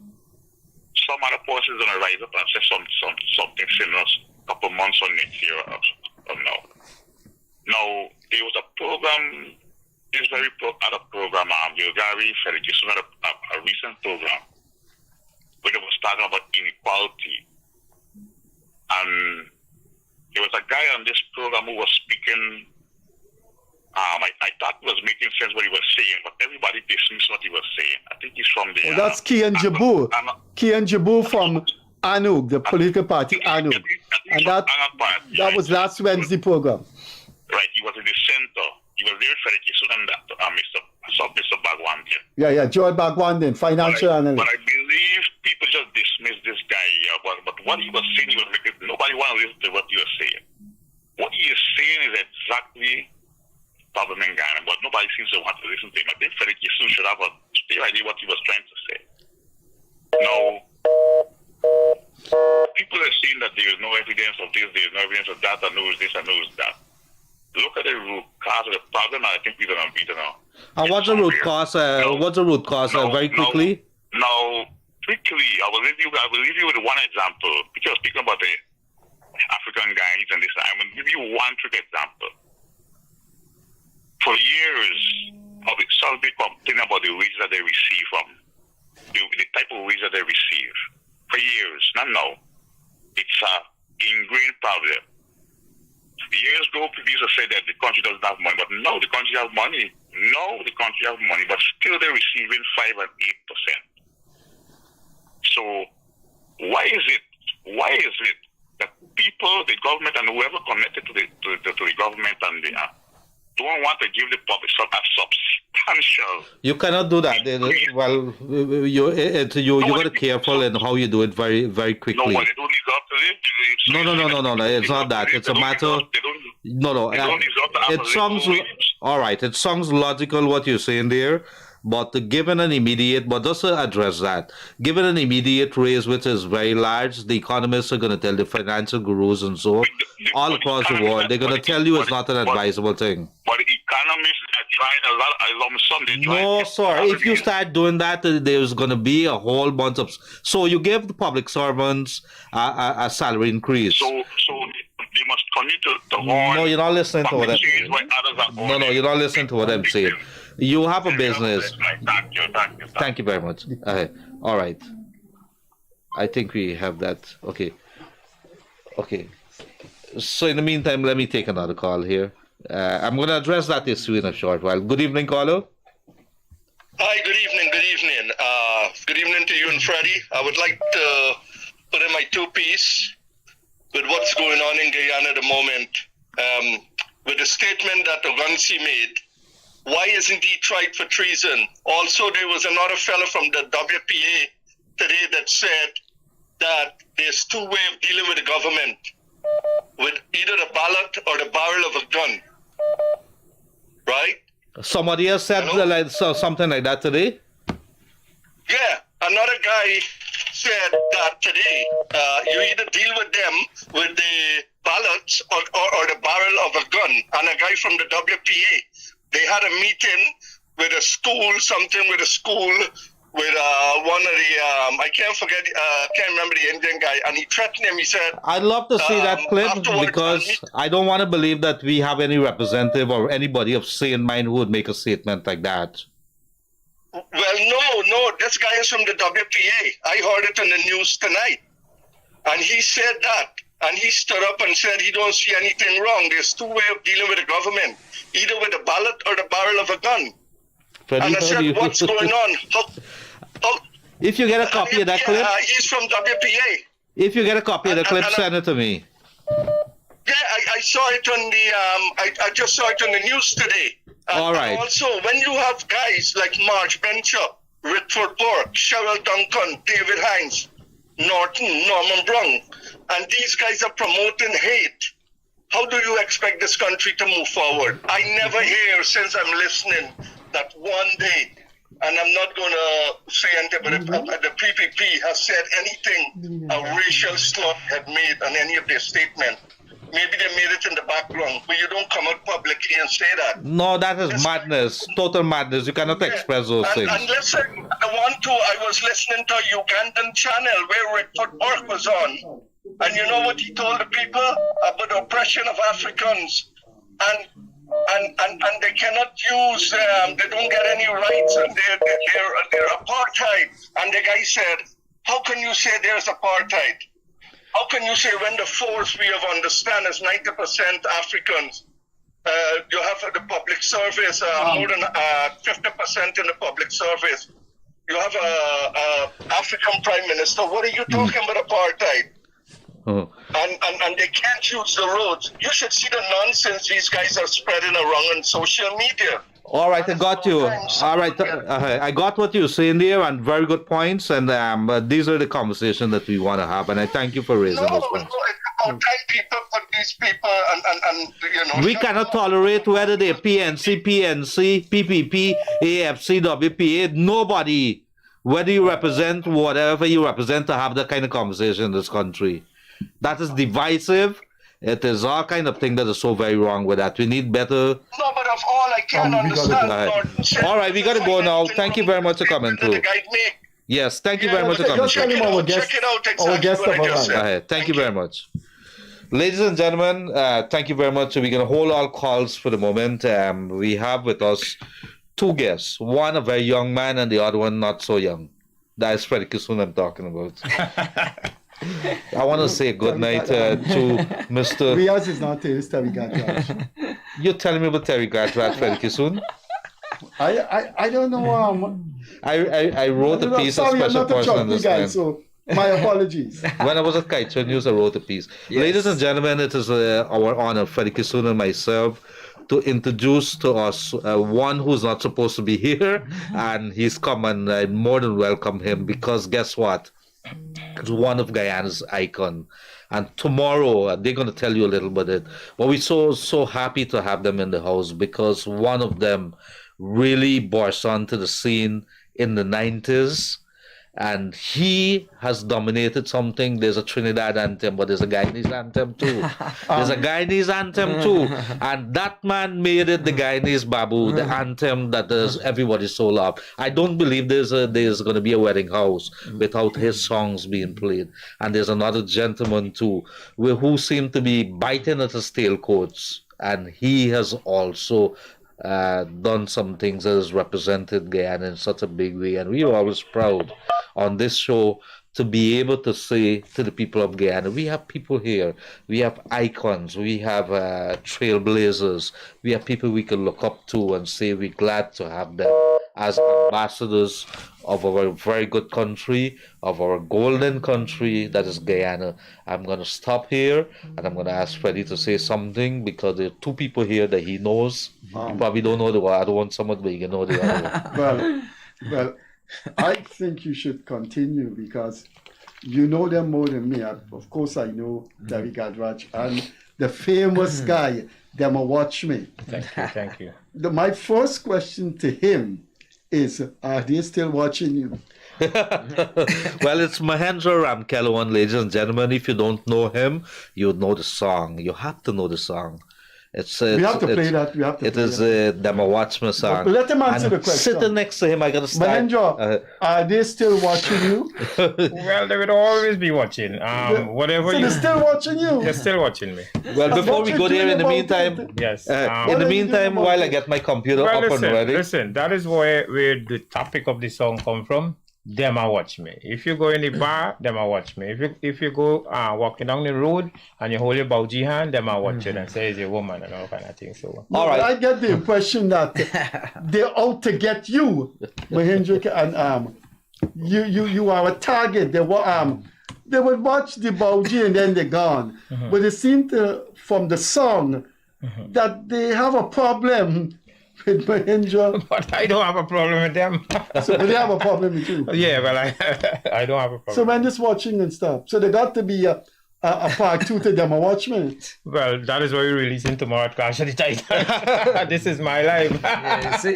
Some other person is going to rise up and say something similar a couple months or next year or now. Now, there was a program, this very other program, Gildarie, Freddie Kissoon had a recent program where they was talking about inequality. And there was a guy on this program who was speaking. I thought it was making sense what he was saying, but everybody dismissed what he was saying. I think he's from the... that's Kian Jabu. Kian Jabu from ANUG, the political party ANUG. And that was last Wednesday program. Right, he was in the center. He was there for Freddie Kissoon and Mr. Bagwandin. Yeah, Joel Bagwandin, financial analyst. But I believe people just dismissed this guy. But what he was saying, nobody want to listen to what he was saying. What he is saying is exactly problem in Ghana, but nobody seems to want to listen to him. I think Freddie Kissoon should have a clear idea what he was trying to say. Now, people are saying that there is no evidence of this, there is no evidence of that, and knows this, and knows that. Look at the root cause of the problem, and I think we're going to beat it now. And what's the root cause? Very quickly? Now, quickly, I will leave you with one example. Because speaking about the African Guyanese and this, I will give you one quick example. For years, some people complaining about the wages that they receive from the type of wages that they receive. For years, not now. It's an ingrained problem. Years ago, people used to say that the country doesn't have money, but no, the country has money. No, the country has money, but still they're receiving 5 and 8%. So, why is give the public some substantial. You cannot do that. Well, you got to be careful in how you do it very, very quickly. No, they don't deserve to live. No. It's not that. It's a matter. No. It sounds all right. It sounds logical what you're saying there, but given an immediate, but just to address that, given an immediate raise which is very large, the economists are going to tell the financial gurus and so all across the world, they're going to tell you it's not an advisable thing. But the economists are trying a lot. No, sir. If you start doing that, there's going to be a whole bunch of. So you give the public servants a salary increase. So they must continue to No, you're not listening to what I'm saying. No, you're not listening to what I'm saying. You have a business. Thank you very much. All right. I think we have that. Okay. So in the meantime, let me take another call here. I'm going to address that issue in a short while. Good evening, caller. Hi, good evening. Good evening to you and Freddie. I would like to put in my two-piece with what's going on in Guyana at the moment. With the statement that Ogunsi made, why isn't he tried for treason? Also, there was another fellow from the WPA today that said that there's two ways of dealing with the government, with either the ballot or the barrel of a gun. Right? Somebody else said something like that today? Yeah, another guy said that today you either deal with them with the ballots or the barrel of a gun. And a guy from the WPA, they had a meeting with a school, with one of the, I can't remember the Indian guy, and he threatened him. He said, I'd love to see that clip because I don't want to believe that we have any representative or anybody of sane mind who would make a statement like that. Well, no, this guy is from the WPA. I heard it on the news tonight. And he said that. And he stood up and said he don't see anything wrong. There's two ways of dealing with the government, either with a ballot or the barrel of a gun. Freddie, and I said, what's going on? If you get a copy of that clip? He's from WPA. If you get a copy of the clip, send it to me. Yeah, I saw it on the, I just saw it on the news today. All right. And also, when you have guys like Marge Benchup, Richford Bork, Cheryl Duncan, David Hines, Norman Brown, and these guys are promoting hate, how do you expect this country to move forward? I never hear, since I'm listening, that one day, and I'm not going to say anything, but if the PPP has said anything a racial slur had made on any of their statements. Maybe they made it in the background, but you don't come out publicly and say that. No, that is madness, total madness. You cannot express those things. And listen, I was listening to a Ugandan channel where Richford Bork was on. And you know what he told the people about the oppression of Africans? And they cannot use, they don't get any rights, and they're apartheid. And the guy said, how can you say there's apartheid? How can you say when the force we have understand is 90% Africans? You have the public service, more than 50% in the public service. You have a African prime minister. What are you talking about apartheid? And they can't use the roads. You should see the nonsense these guys are spreading around on social media. All right, I got you. All right, I got what you're saying there, and very good points. And these are the conversations that we want to have, and I thank you for raising those points. Thank people for these people, and you know. We cannot tolerate whether they're PNC, PPP, AFC, WPA. Nobody, whether you represent whatever you represent, to have that kind of conversation in this country. That is divisive. It is all kind of thing that is so very wrong with that. We need better. No, but of all I can understand. All right, we got to go now. Thank you very much for coming through. Yes, thank you very much for coming through. Check it out. Exactly. Thank you very much. Ladies and gentlemen, thank you very much. We're going to hold all calls for the moment. We have with us two guests. One a very young man and the other one not so young. That is Freddie Kissoon I'm talking about. I want to say good night to Mr. REAZ is not his Terry Gadraj. You're telling me about Terry Gadraj, Freddie Kissoon? I don't know. I wrote a piece of special person in this guy, so my apologies. When I was at Kite News, I wrote a piece. Yes. Ladies and gentlemen, it is our honor, Freddie Kissoon and myself, to introduce to us one who's not supposed to be here, and he's come, and I more than welcome him, because guess what? It's one of Guyana's icon. And tomorrow they're going to tell you a little bit of it. But we're so happy to have them in the house, because one of them really burst onto the scene in the 90s. And he has dominated something. There's a Trinidad anthem, but there's a Guyanese anthem too. There's a Guyanese anthem too. And that man made it the Guyanese Babu, the anthem that is everybody's so love. I don't believe there's going to be a wedding house without his songs being played. And there's another gentleman too, who seemed to be biting at his tailcoats. And he has also done some things that has represented Guyana in such a big way. And we are always proud on this show to be able to say to the people of Guyana, we have people here, we have icons, we have trailblazers, we have people we can look up to and say we're glad to have them as ambassadors of our very good country, of our golden country, that is Guyana. I'm going to stop here, and I'm going to ask Freddie to say something, because there are two people here that he knows. You probably don't know the other one, someone, but you know the other one. Well, I think you should continue, because you know them more than me. Of course, I know Terry Gadraj and the famous guy, Demo Watch Me. Thank you. My first question to him is, are they still watching you? Well, it's Mahendra Ramkellawan, ladies and gentlemen. If you don't know him, you know the song. You have to know the song. We have to play that. It is a Demo Watch Me song. But let him answer the question. Sitting next to him, I got to start. Mahendra, are they still watching you? Well, they would always be watching. Whatever. So they're still watching you? They're still watching me. Well, before we go there, in the meantime, yes. In the meantime, while I get my computer up and ready. Listen, that is where the topic of the song come from. Them a watch me. If you go in the bar, them a watch me. If you go walking down the road and you hold your bougie hand, them a watch it and say it's a woman and all kind of things. So all right. I get the impression that they're out to get you, Mahendra, and you are a target. They would watch the bougie and then they're gone. But it seemed from the song that they have a problem with Mahendra. But I don't have a problem with them. So they have a problem with you? Yeah, well, I don't have a problem. So when just watching and stuff. So there got to be a part two to them, a watchman. Well, that is what we're releasing tomorrow at Clash of the Titans. This is my life.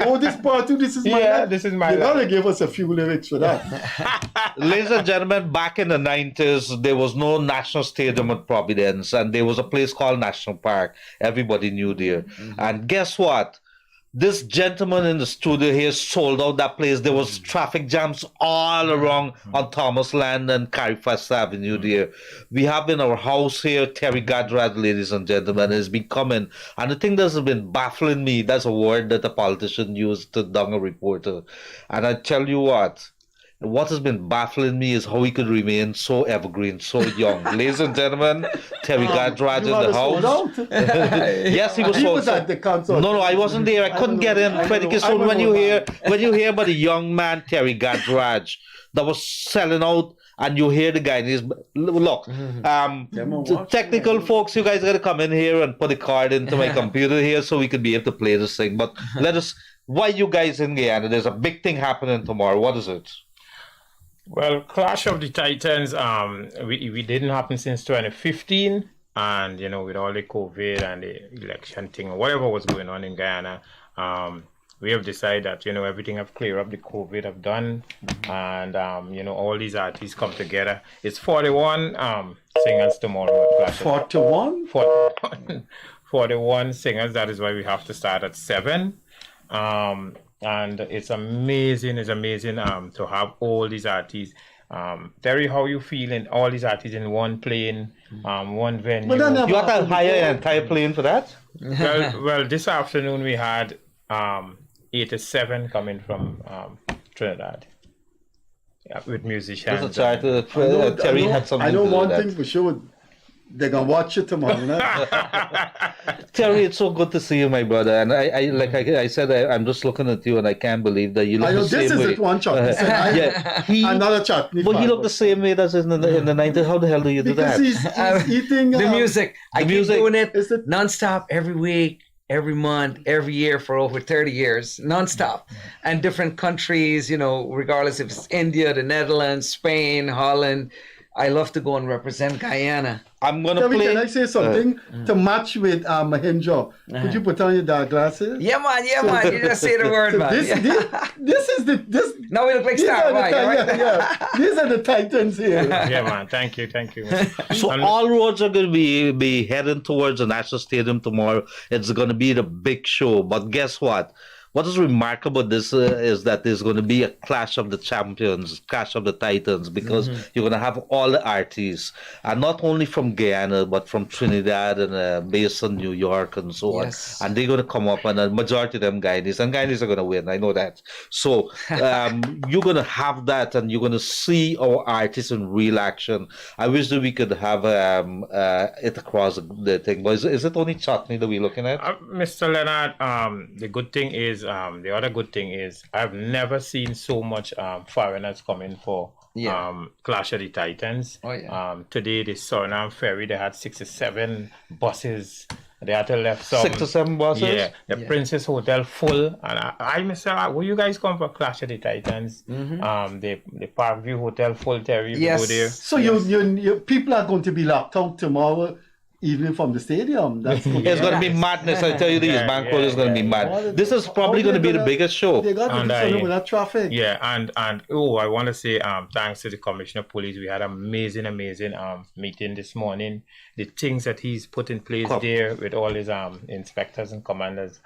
Oh, this part two, this is my life? Yeah, this is my life. You gotta give us a few lyrics for that. Ladies and gentlemen, back in the 90s, there was no National Stadium at Providence, and there was a place called National Park. Everybody knew there. And guess what? This gentleman in the studio here sold out that place. There was traffic jams all around on Thomas Land and Carifast Avenue there. We have in our house here Terry Gadrad, ladies and gentlemen, has been coming. And the thing that's been baffling me, that's a word that a politician used to dung a reporter. And I tell you what has been baffling me is how he could remain so evergreen, so young. Ladies and gentlemen, Terry Gadrad in the house. Yes, he was He sold was at the concert. No, I wasn't there. I couldn't get in. Freddie Kissoon, when you hear about a young man, Terry Gadrad, that was selling out, and you hear the Guyanese. Look, technical folks, you guys got to come in here and put a card into my computer here so we can be able to play this thing. But why you guys in Guyana? There's a big thing happening tomorrow. What is it? Well, Clash of the Titans, we didn't happen since 2015, and with all the COVID and the election thing or whatever was going on in Guyana, we have decided that everything have cleared up. The COVID have done, and all these artists come together. It's 41 singers tomorrow at Clash. 41? 41 singers. That is why we have to start at 7. And it's amazing to have all these artists. Terry, how you feeling? All these artists in one plane, one venue. You have to hire an entire plane for that? Well, this afternoon we had 87 coming from Trinidad. Yeah, with musicians. Terry had something I know to do one with thing that. for sure. They're gonna watch it tomorrow. Terry, it's so good to see you, my brother. And I said, I'm just looking at you, and I can't believe that you look the same way. This is it, one shot. Another shot. But he looked the same way as in the 90s. How the hell do you do that? Because he's eating the music. I keep music. doing it non-stop every week. every month, every year for over 30 years, nonstop. And different countries, you know, regardless if it's India, the Netherlands, Spain, Holland. I love to go and represent Guyana. I'm going to play... Can I say something? To match with Mahendra, could you put on your dark glasses? Yeah, man. You just say the word, man. This is the... Now we look like Star Wars, right? Yeah. These are the Titans here. Yeah, man. Thank you. So all roads are going to be heading towards the National Stadium tomorrow. It's going to be the big show. But guess what? What is remarkable about this is that there's going to be a clash of the champions, clash of the titans, because you're going to have all the artists, and not only from Guyana, but from Trinidad and based in New York and so on. And they're going to come up, and the majority of them Guyanese, and Guyanese are going to win. I know that. So you're going to have that, and you're going to see our artists in real action. I wish that we could have it across the thing. But is it only Chutney that we're looking at? Mr. Leonard, the good thing is, the other good thing is, I've never seen so much foreigners coming for Clash of the Titans. Today, the Suriname Ferry, they had 67 buses. They had to left some 6 or 7 buses. Yeah, the Princess Hotel full. And I Mr. Will you guys come for Clash of the Titans? The Parkview Hotel full. Terry, go there. So you people are going to be locked out tomorrow evening from the stadium. It's going to be madness. I tell you, these bank is going to be mad. This is probably going to be the biggest show. They got to do something with that traffic. Yeah, and I want to say thanks to the Commissioner of Police. We had an amazing meeting this morning. The things that he's put in place there with all his inspectors and commanders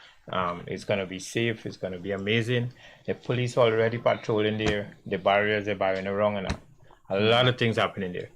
is going to be safe. It's going to be amazing. The police already patrolling there. The barriers, they're barring around, and a lot of things happening there.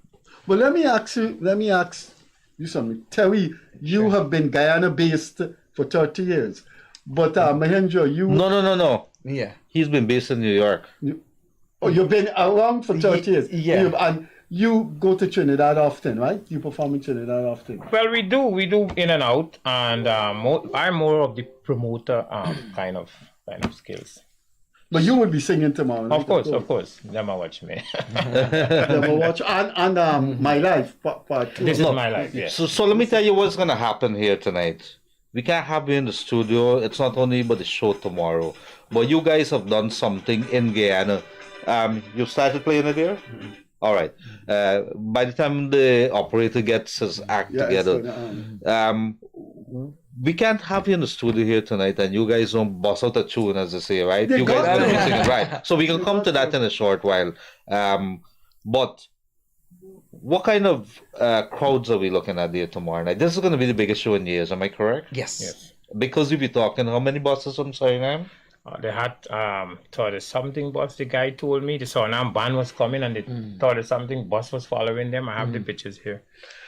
Well, let me ask you something. Terry, you have been Guyana-based for 30 years. But Mahendra, you... No. Yeah. He's been based in New York. You've been around for 30 years. Yeah. And you go to Trinidad often, right? You perform in Trinidad often. Well, we do in and out. And I'm more of the promoter kind of skills. But you would be singing tomorrow. Of course. Never watch me. Never watch. And My Life, part 2. This is My Life, yeah. So let me tell you what's going to happen here tonight. We can't have you in the studio. It's not only about the show tomorrow. But you guys have done something in Guyana. You started playing it there? All right. By the time the operator gets his act together, we can't have you in the studio here tonight, and you guys don't bust out a tune, as they say, right? You guys are singing, right? So we can come to that in a short while. But what kind of crowds are we looking at there tomorrow night? This is going to be the biggest show in years, am I correct? Yes. Because you'll be talking, how many buses from Suriname? They had 30-something bus, the guy told me. The Suriname band was coming, and the 30-something bus was following them. I have the pictures here.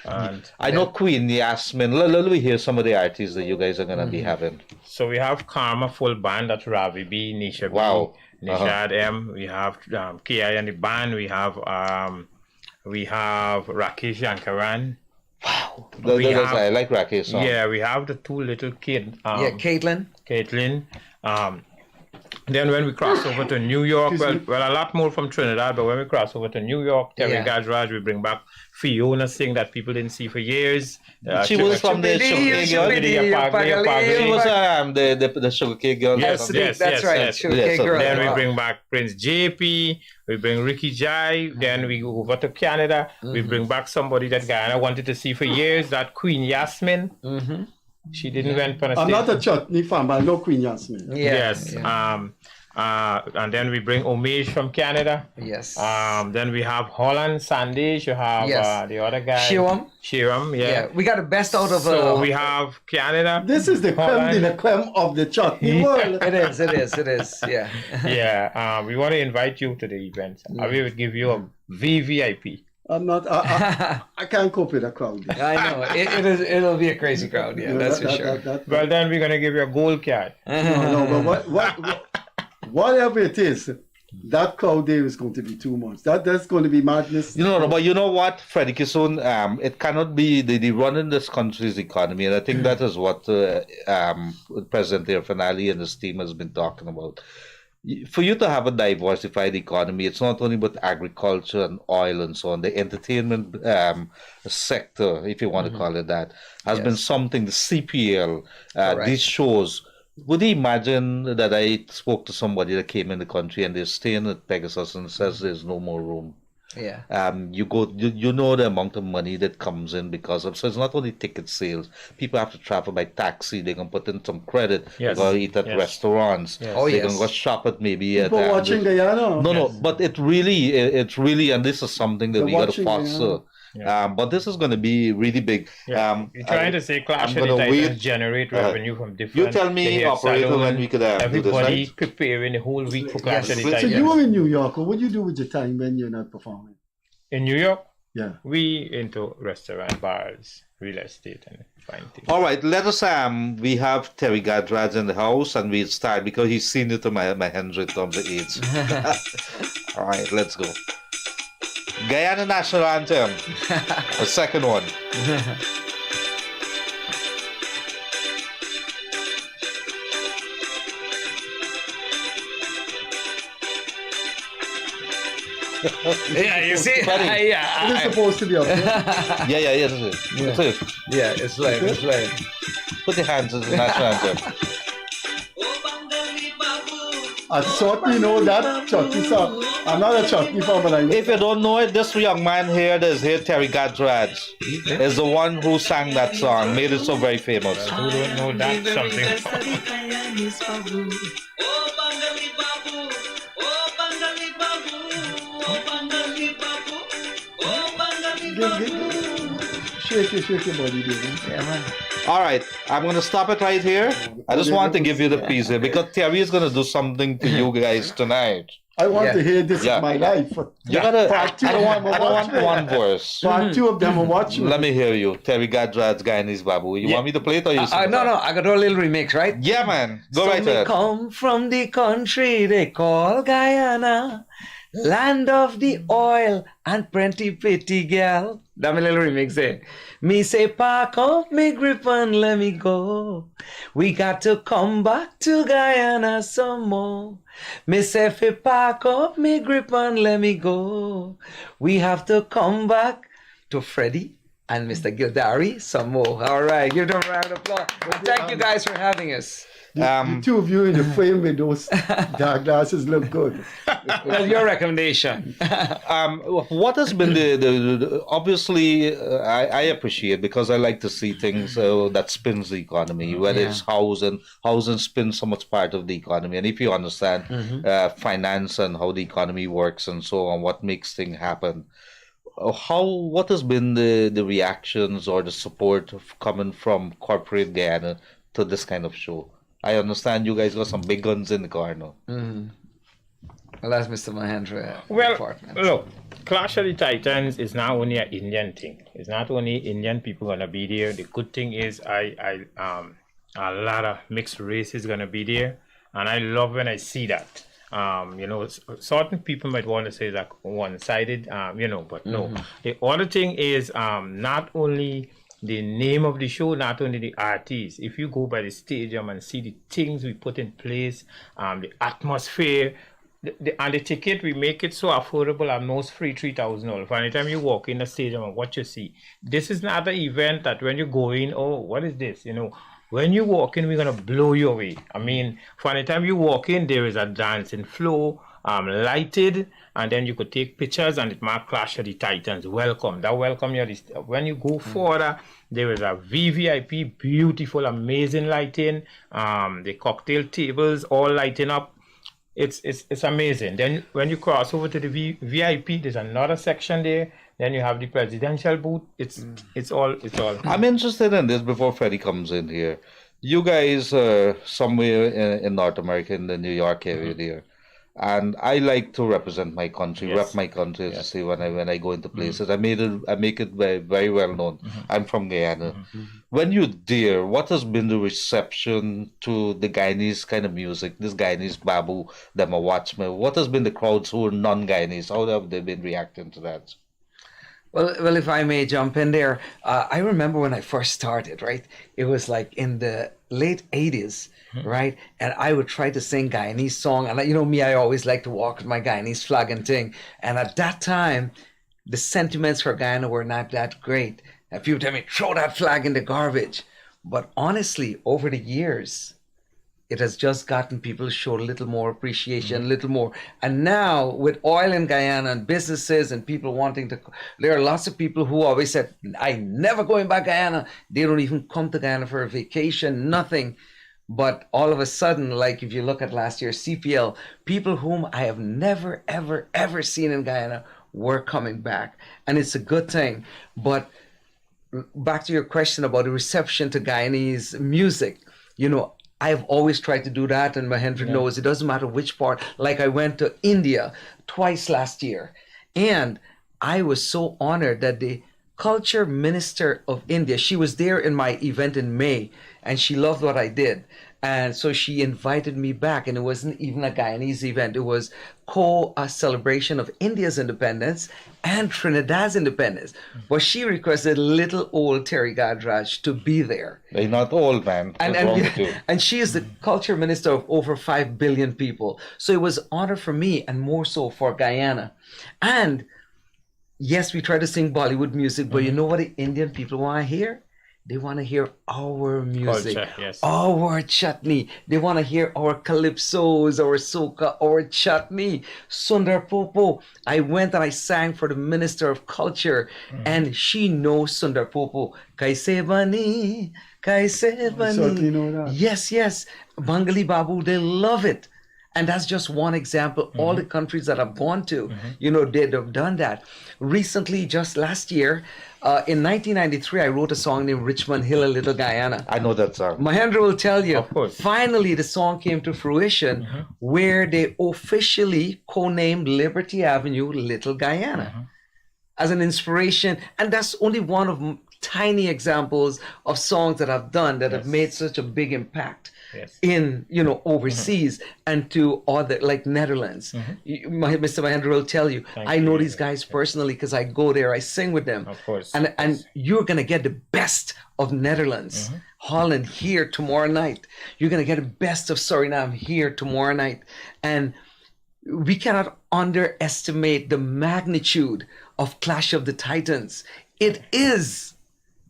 And I know Queen Yasmin. Let me hear some of the artists that you guys are going to be having. So we have Karma full band, that's Ravi B, Nisha B, Nishad M. We have Ki and the band. We have Rakesh Yankaran. Wow. I like Rakesh song. Yeah, we have the two little kids. Caitlin. Then when we cross over to New York, well, a lot more from Trinidad, but when we cross over to New York, Terry Gajraj, we bring back Fiona Singh that people didn't see for years. She was from the Sugarcane Girl. She was the Sugarcane Girl. Yes, that's right. Sugarcane Girl. Then we bring back Prince JP, we bring Ricky Jai, then we go over to Canada, we bring back somebody that Guyana wanted to see for years, that Queen Yasmin. She didn't went on a stage. I'm not a Chutney fan, but I know Queen Yasmin. Yes. And then we bring Omage from Canada. Yes. Then we have Holland, Sandesh. You have the other guy. Shiram, yeah. We got the best out of So we have Canada. This is the creme de la creme of the Chutney world. It is. Yeah. Yeah. We want to invite you to the event. We would give you a VVIP. I'm not. I can't cope with a crowd. I know it'll be a crazy crowd. Yeah, that's for sure. Well, then we're gonna give you a gold card. No, but whatever it is, that crowd there is going to be too much. That's going to be madness. But you know what, Freddie Kissoon, it cannot be the running this country's economy, and I think that is what President Irfanali and his team has been talking about. for you to have a diversified economy, it's not only about agriculture and oil and so on. The entertainment sector, if you want to call it that, has been something. The CPL, these shows. Would you imagine that I spoke to somebody that came in the country and they're staying at Pegasus and says there's no more room? Yeah. You know the amount of money that comes in because of, so it's not only ticket sales. People have to travel by taxi. They can put in some credit. Yes. They go eat at restaurants. Yes. Oh, they yes. can go shop at maybe People at watching Guyana. No, but it's really, and this is something that They're we got to watching foster. But this is going to be really big. You're trying to say Clash I'm of the gonna Titans wait. generate revenue from different. You tell me, the hair operator, salon, when we could do this, everybody right? preparing the whole week for Clash of the So Titans. you are in New York, or what do you do with your time when you're not performing? In New York, Yeah. we into restaurant, bars, real estate, and fine things. All right, let us we have Terry Gadrad in the house, and we'll start because he's seen it to Mahendra in terms of AIDS. All right, let's go. Guyana National Anthem, the second one. Yeah, you see? It is supposed to be up there. Yeah, that's it. That's it. Yeah, it's like. Put your hands in the national anthem. I certainly know that chutney song. I'm not a chutney fan, but I know. If you don't know it, this young man here, Terry Gadrad, is the one who sang that song, made it so very famous. Who don't know that something? Shake your body, dude. Yeah, man. All right, I'm going to stop it right here. I just want to give you the piece here because Terry is going to do something to you guys tonight. I want to hear this in my life. You gotta, Part two I don't want one verse. Part two of them are watching. Let me hear you. Terry Gadrad's Guyanese Babu. You want me to play it or you sing it? No, I got a little remix, right? Yeah, man. Go right Some ahead. come from the country they call Guyana, land of the oil and plenty pretty gal. That my little remix there. Me say, pack up me grip and let me go. We got to come back to Guyana some more. Me say, fi pack up me grip and let me go. We have to come back to Freddie and Mr. Gildarie some more. All right, give them a round of applause. Thank you guys for having us. The two of you in the frame with those dark glasses look good. Well, your recommendation. What has been the obviously I appreciate because I like to see things that spins the economy, whether it's housing spins so much part of the economy, and if you understand finance and how the economy works and so on, what makes things happen. What has been the reactions or the support coming from corporate Guyana to this kind of show? I understand you guys got some big guns in the car now. Well, that's Mr. Mahendra. Well, look, Clash of the Titans is not only an Indian thing. It's not only Indian people gonna be there. The good thing is a lot of mixed races gonna be there, and I love when I see that. Certain people might want to say that one-sided, but no. The other thing is not only the name of the show, not only the artists. If you go by the stadium and see the things we put in place, the atmosphere, and the ticket, we make it so affordable, almost free, $3,000. For any time you walk in the stadium and what you see, this is not an event that when you go in, oh, what is this? When you walk in, we're going to blow you away. I mean, for any time you walk in, there is a dancing floor, lighted, and then you could take pictures and it marks Clash of the Titans. Welcome. That welcome you. When you go further, there is a VVIP, beautiful, amazing lighting. The cocktail tables all lighting up. It's amazing. Then when you cross over to the VIP, there's another section there. Then you have the presidential booth. It's all. I'm interested in this before Freddie comes in here. You guys are somewhere in North America, in the New York area there. And I like to represent my country, rep my country, as I say, when I go into places. I make it very, very well known. I'm from Guyana. When you're there, what has been the reception to the Guyanese kind of music, this Guyanese Babu, them a watchman? What has been the crowds who are non-Guyanese? How have they been reacting to that? Well, if I may jump in there, I remember when I first started, right? It was like in the late 80s, right? And I would try to sing Guyanese song. And you know me, I always like to walk with my Guyanese flag and thing. And at that time, the sentiments for Guyana were not that great. And people tell me, throw that flag in the garbage. But honestly, over the years, it has just gotten people to show a little more appreciation, a little more. And now with oil in Guyana and businesses and people wanting to, there are lots of people who always said, I never going back Guyana. They don't even come to Guyana for a vacation, nothing. But all of a sudden, like if you look at last year's CPL, people whom I have never, ever, ever seen in Guyana were coming back. And it's a good thing. But back to your question about the reception to Guyanese music, you know, I've always tried to do that, and Mahendra knows it doesn't matter which part. Like I went to India twice last year, and I was so honored that the culture minister of India, she was there in my event in May, and she loved what I did. And so she invited me back, and it wasn't even a Guyanese event. It was a celebration of India's independence and Trinidad's independence. But she requested little old Terry Gadraj to be there. They're not old, man. And she is the culture minister of over 5 billion people. So it was an honor for me, and more so for Guyana. And yes, we try to sing Bollywood music, but you know what the Indian people want to hear? They want to hear our music, culture, yes. Our chutney. They want to hear our calypsos, our soca, our chutney. Sundar Popo. I went and I sang for the Minister of Culture, and she knows Sundar Popo. Kaise bani, kaise bani. Certainly know that. Yes. Bangali Babu, they love it. And that's just one example. All the countries that I've gone to, you know, they've done that. Recently, just last year, in 1993, I wrote a song named Richmond Hill, a Little Guyana. I know that song. Mahendra will tell you. Of course. Finally, the song came to fruition where they officially co-named Liberty Avenue Little Guyana as an inspiration. And that's only one of tiny examples of songs that I've done that have made such a big impact. In, you know, overseas and to other, like Netherlands. Mr. Mahendra will tell you, I know these guys personally because I go there, I sing with them. Of course. And you're going to get the best of Netherlands, Holland here tomorrow night. You're going to get the best of Suriname here tomorrow night. And we cannot underestimate the magnitude of Clash of the Titans. It is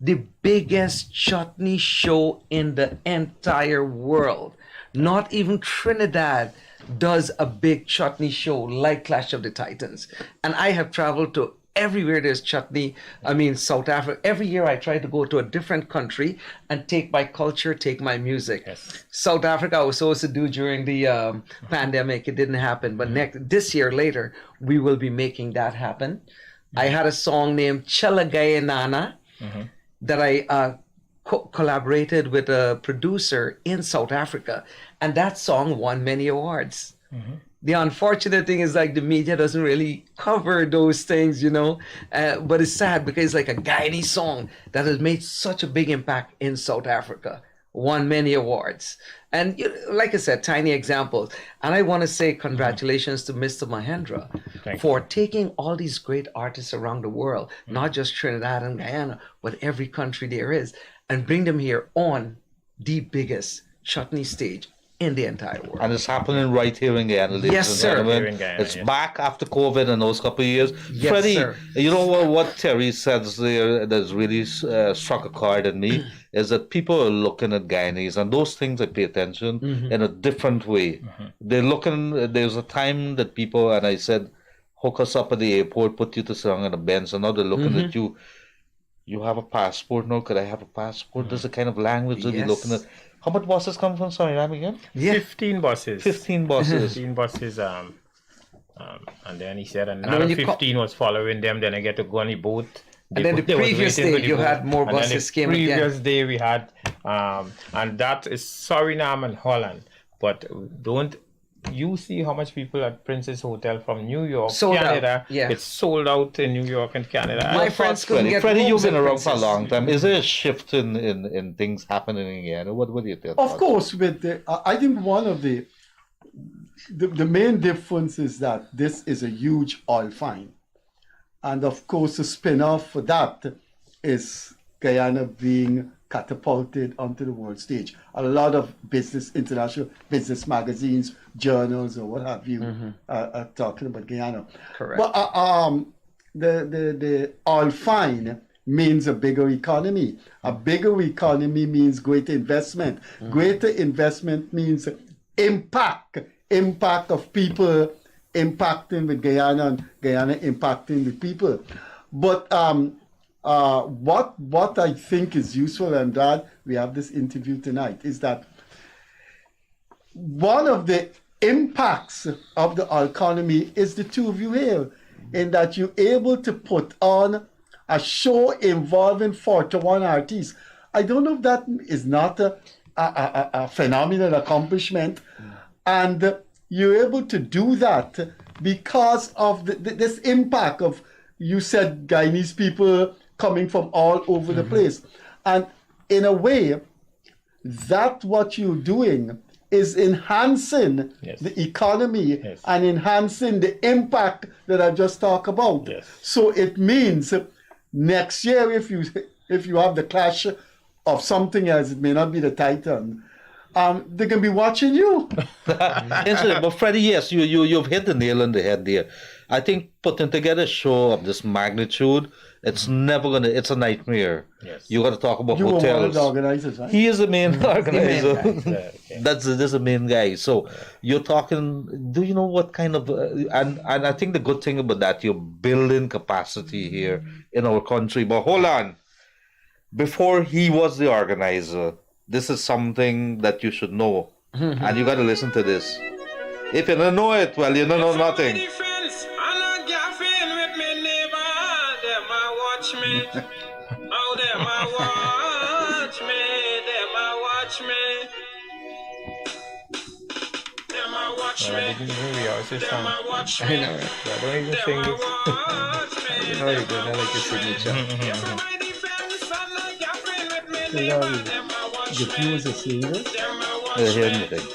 the biggest chutney show in the entire world. Not even Trinidad does a big chutney show like Clash of the Titans. And I have traveled to everywhere there's chutney. I mean, South Africa. Every year I try to go to a different country and take my culture, take my music. South Africa I was supposed to do during the pandemic. It didn't happen. But this year later, we will be making that happen. I had a song named Chala Gayanana that I collaborated with a producer in South Africa. And that song won many awards. The unfortunate thing is like the media doesn't really cover those things, you know. But it's sad because it's like a Guyanese song that has made such a big impact in South Africa. Won many awards. And like I said, tiny examples. And I want to say congratulations to Mr. Mahendra for taking all these great artists around the world, not just Trinidad and Guyana, but every country there is, and bring them here on the biggest chutney stage in the entire world. And it's happening right here in Guyana, ladies Yes, and sir. gentlemen. Here in Guyana, It's yes. back after COVID and those couple of years. Yes, Freddie, sir. you know what Terry says there that's really struck a chord in me is that people are looking at Guyanese, and those things I pay attention in a different way. They're looking, there's a time that people, and I said, hook us up at the airport, put you to song in a Benz, and now they're looking at you. You have a passport now? Could I have a passport? There's a kind of language that you're looking at. How much buses come from Suriname again? 15 buses. 15 buses. 15 buses. And then he said another 15 was following them. Then I get to go on the boat. And then the They was previous waiting for day, the you boat. had more And then buses the came again. previous day we had, and that is Suriname and Holland. But don't you see how much people at Princess Hotel from New York, Sold out, Canada? yeah. It's sold out in New York and Canada. My friends couldn't get Freddie, you've rooms been at around for a Princess. long time. Is there a shift in things happening in Guyana? What do you think? Of course, I think one of the main difference is that this is a huge oil find. And of course, the spin-off for that is Guyana being catapulted onto the world stage. A lot of international business magazines, journals, or what have you, are talking about Guyana. Correct. But the all fine means a bigger economy. A bigger economy means greater investment. Greater investment means impact of people impacting with Guyana and Guyana impacting with people. But what I think is useful, and glad we have this interview tonight, is that one of the impacts of the economy is the two of you here, in that you're able to put on a show involving 41 artists. I don't know if that is not a phenomenal accomplishment, and you're able to do that because of this impact of, you said, Guyanese people coming from all over the place. And in a way, that what you're doing is enhancing the economy and enhancing the impact that I just talked about. So it means next year, if you have the clash of something else, it may not be the Titan, they can be watching you. But Freddie, yes, you've hit the nail on the head there. I think putting together a show of this magnitude, it's never gonna. It's a nightmare. Yes. You got to talk about hotels. You were one of the organizers, right? He is the main organizer. That's the main guy. So you're talking. Do you know what kind of? And I think the good thing about that, you're building capacity here in our country. But hold on, before he was the organizer, this is something that you should know, and you got to listen to this. If you don't know it, well, you don't know nothing. Oh, them a watch me, them a watch me. Them a watch me. I didn't even realize this song. I know it. I don't even sing it. You know you don't like your signature. If you was a singer, I hear anything.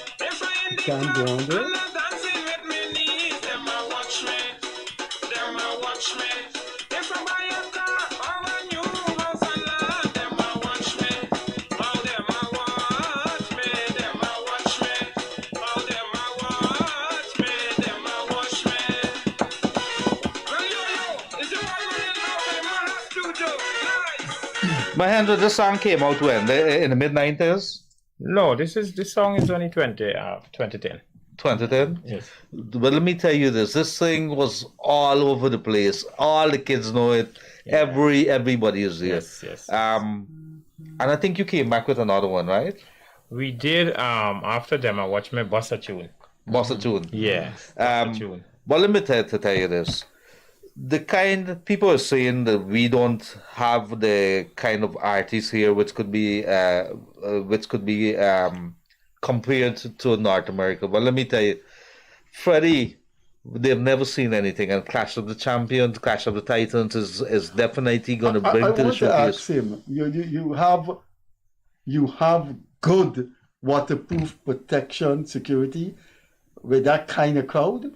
You can't go on there. Mahendra, this song came out when? In the mid-90s? No, this song is only 2010. 2010? Yes. But let me tell you this. This thing was all over the place. All the kids know it. Yeah. Everybody is there. Yes. And I think you came back with another one, right? We did. After them, I watched my Bossa Tune. Bossa Tune? Yeah. Bossa Tune. Well, let me tell you this. The kind people are saying that we don't have the kind of artists here which could be compared to North America. But let me tell you, Freddie, they've never seen anything, and Clash of the Champions, Clash of the Titans is definitely going to bring to the show. I want to ask him. You have good waterproof protection security with that kind of crowd.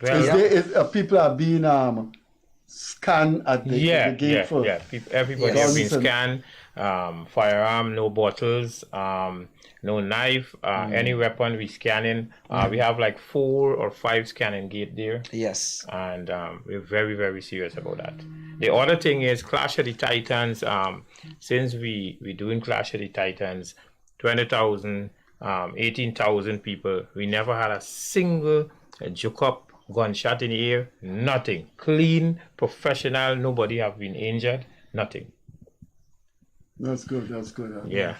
Well, people are being scanned at the gate for everybody has been scanned. Firearm, no bottles, no knife, any weapon we scanning. We have like 4 or 5 scanning gate there. Yes. And we're very, very serious about that. The other thing is Clash of the Titans. Since we doing Clash of the Titans, 20,000, 18,000 people. We never had a single juke up, gunshot in the air, nothing. Clean, professional, nobody have been injured, nothing. That's good. Yeah.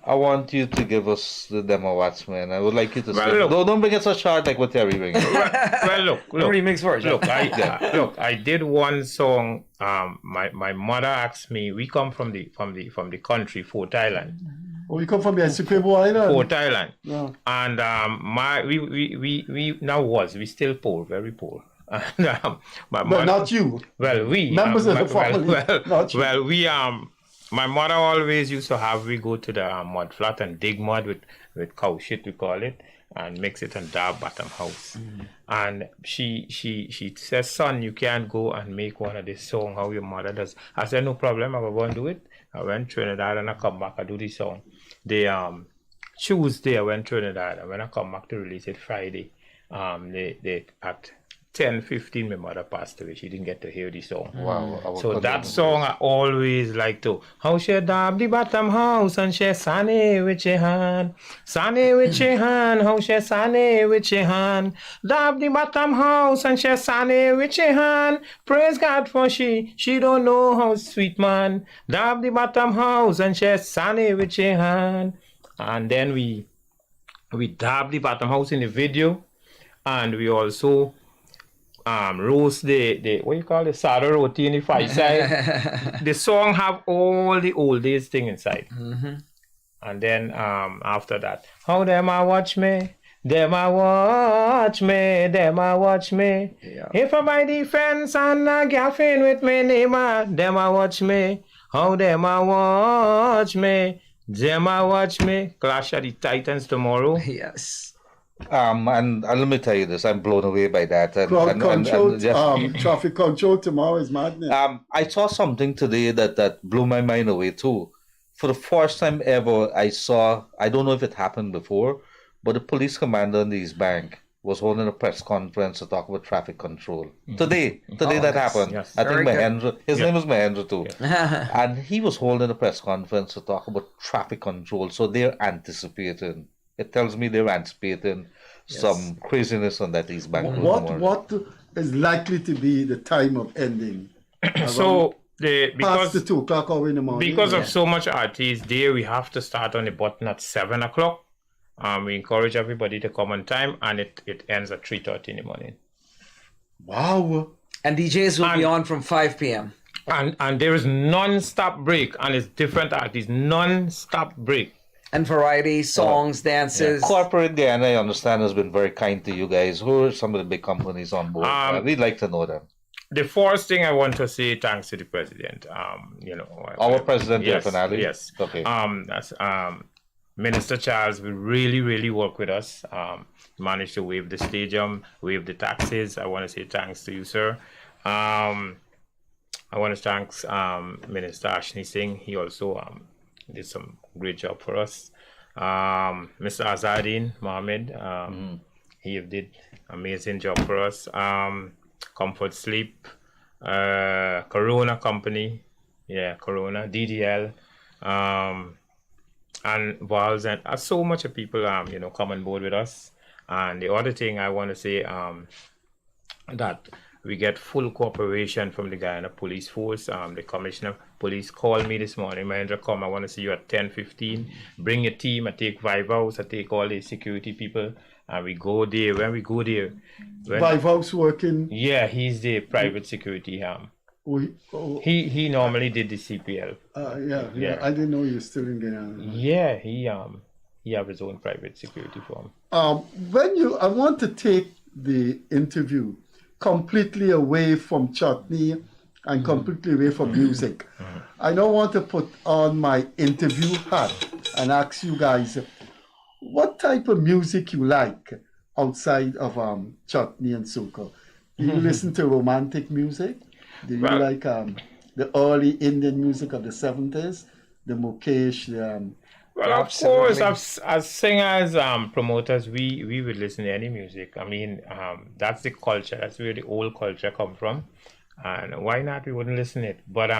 I want you to give us the demo Watchman. I would like you to say, look, don't bring it so short like what Terry brings. Look. Remix version. Look, I did one song. My mother asked me. We come from the country, Fort Island. Oh, we come from the Essequibo Island. Fort Island. Yeah. And we still poor, very poor. And but not you. Well, we members of the family. Not you. Well, we my mother always used to have we go to the mud flat and dig mud with cow shit, we call it, and mix it on Dab Bottom House. And she says, son, you can't go and make one of this song how your mother does. I said, no problem, I will go and do it. I went to Trinidad and I come back, I do the song. Tuesday I went to Trinidad, and when I come back to release it Friday, they at 10:15 my mother passed away. She didn't get to hear the song. Wow. So that song I always like to. How she dab the bottom house and she sunny with your hand. Sunny with your hand. How she sunny with your hand. Dab the bottom house and she sunny with your hand. Praise God for she don't know how sweet man. Dab the bottom house and she sunny with your hand. And then we dab the bottom house in the video, and we also roast the what you call it, saddle roti in the five side. The song have all the old days thing inside. And then after that, how them I watch me, them I watch me, them I watch me. If I buy the fence and I gaffing with me neighbor, them I watch me. How them I watch me, them I watch me. Clash of the Titans tomorrow. Yes. And let me tell you this, I'm blown away by that. Traffic control tomorrow is madness. I saw something today that blew my mind away too. For the first time ever, I don't know if it happened before, but the police commander in the East Bank was holding a press conference to talk about traffic control. Today that happened. Yes. I think Mahendra, his name was Mahendra too. And he was holding a press conference to talk about traffic control. So they're anticipating. It tells me they're anticipating some craziness on that East Bank. What is likely to be the time of ending? So past the 2 o'clock hour in the morning. Because of so much artists there, we have to start on the button at 7 o'clock. We encourage everybody to come on time, and it ends at 3:30 in the morning. Wow! And DJs will be on from 5 p.m. And there is non-stop break, and it's different artists, non-stop break. And variety, songs, dances. Corporate Guyana, I understand, has been very kind to you guys. Who are some of the big companies on board? We'd like to know them. The first thing I want to say, thanks to the president. Our president, definitely. Yes. Okay. That's Minister Charles will really work with us. Managed to waive the stadium, waive the taxes. I want to say thanks to you, sir. I want to thank Minister Ashni Singh. He also did some great job for us. Mr. Azadin Mohammed, he did amazing job for us. Comfort Sleep, Corona Company, Corona, DDL, and Valves, and so much of people come on board with us. And the other thing I want to say, that we get full cooperation from the Guyana Police Force. The Commissioner of Police called me this morning. Mahendra, come, I want to see you at 10:15. Bring your team. I take Vive House. I take all the security people. And we go there. When we go there... Vive House working? Yeah, he's the private security. He normally did the CPL. Yeah. I didn't know you were still in Guyana. Yeah, he have his own private security firm. I want to take the interview completely away from chutney and completely away from music. I don't want to put on my interview hat and ask you guys what type of music you like outside of chutney and soca. Do you listen to romantic music? Do you like the early Indian music of the 70s? The Mukesh, well, of course, as singers, promoters, we would listen to any music. I mean, that's the culture. That's where the old culture come from. And why not? We wouldn't listen to it. But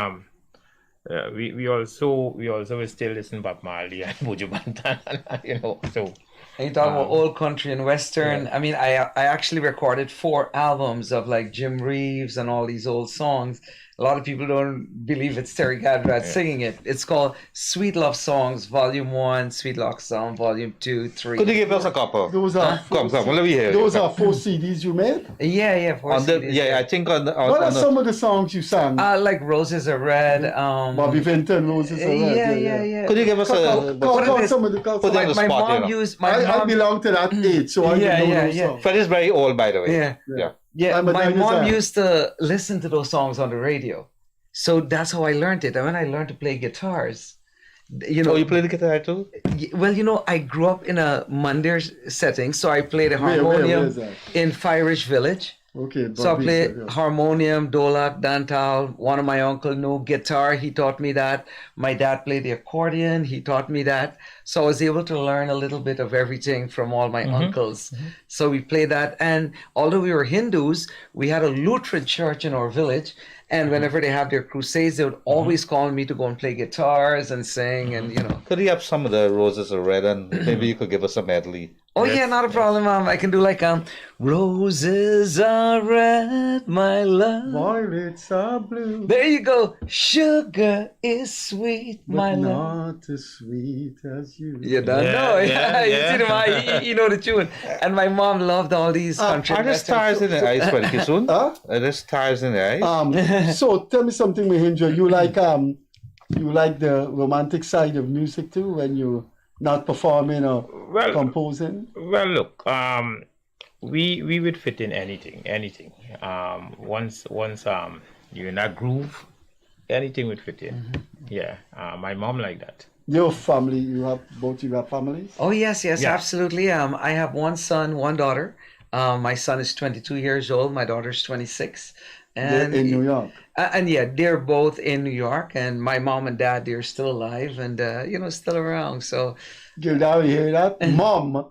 we also will still listen to Bob Marley and Buju Banton, so. And you talk about old country and western. I mean, I actually recorded 4 albums of like Jim Reeves and all these old songs. A lot of people don't believe it's Terry Gadrad singing it. It's called Sweet Love Songs, Volume 1, Sweet Love Song, Volume 2, 3. Could you give us a couple? Those are come, let me hear. Those are 4 CDs you made? Yeah, 4 CDs. I think on what are some of the songs you sang? Like Roses Are Red. Bobby Vinton, Roses Are Red. Yeah. Could you give us some of the put them on the spot, I belong to that age, so I didn't know those songs. Fred is very old, by the way. Yeah. My mom used to listen to those songs on the radio. So that's how I learned it. And when I learned to play guitars, You know, Oh, you play the guitar too? Well, you know, I grew up in a Mandir setting, so I played a Where harmonium is that? in Firish Village. Okay, So I Bobby played said, yeah. harmonium, dolak, dantal. One of my uncle knew guitar. He taught me that. My dad played the accordion. He taught me that. So I was able to learn a little bit of everything from all my uncles. So we played that. And although we were Hindus, we had a Lutheran church in our village. And whenever they have their crusades, they would always call me to go and play guitars and sing and, you know. Could you have some of the Roses Are Red, and maybe you could give us a medley? Oh, yeah, not a problem. I can do like, roses are red, my love. Violets are blue. There you go. Sugar is sweet, But my love. not as sweet as you. You don't know. You see you know the tune. And my mom loved all these country. Are there stars in the eyes, Freddie Kissoon? Are there stars in the eyes? So tell me something, Mahendra. You like the romantic side of music too when you're not performing or composing? Well, look, we would fit in anything. Once you're in that groove, anything would fit in. Yeah, my mom like that. Your family, both you have families? Oh, yes, absolutely. I have one son, one daughter. My son is 22 years old. My daughter's 26. And They're in New York. And yeah, they're both in New York. And my mom and dad, they're still alive and, still around. So, Gildarie, hear that? Mom,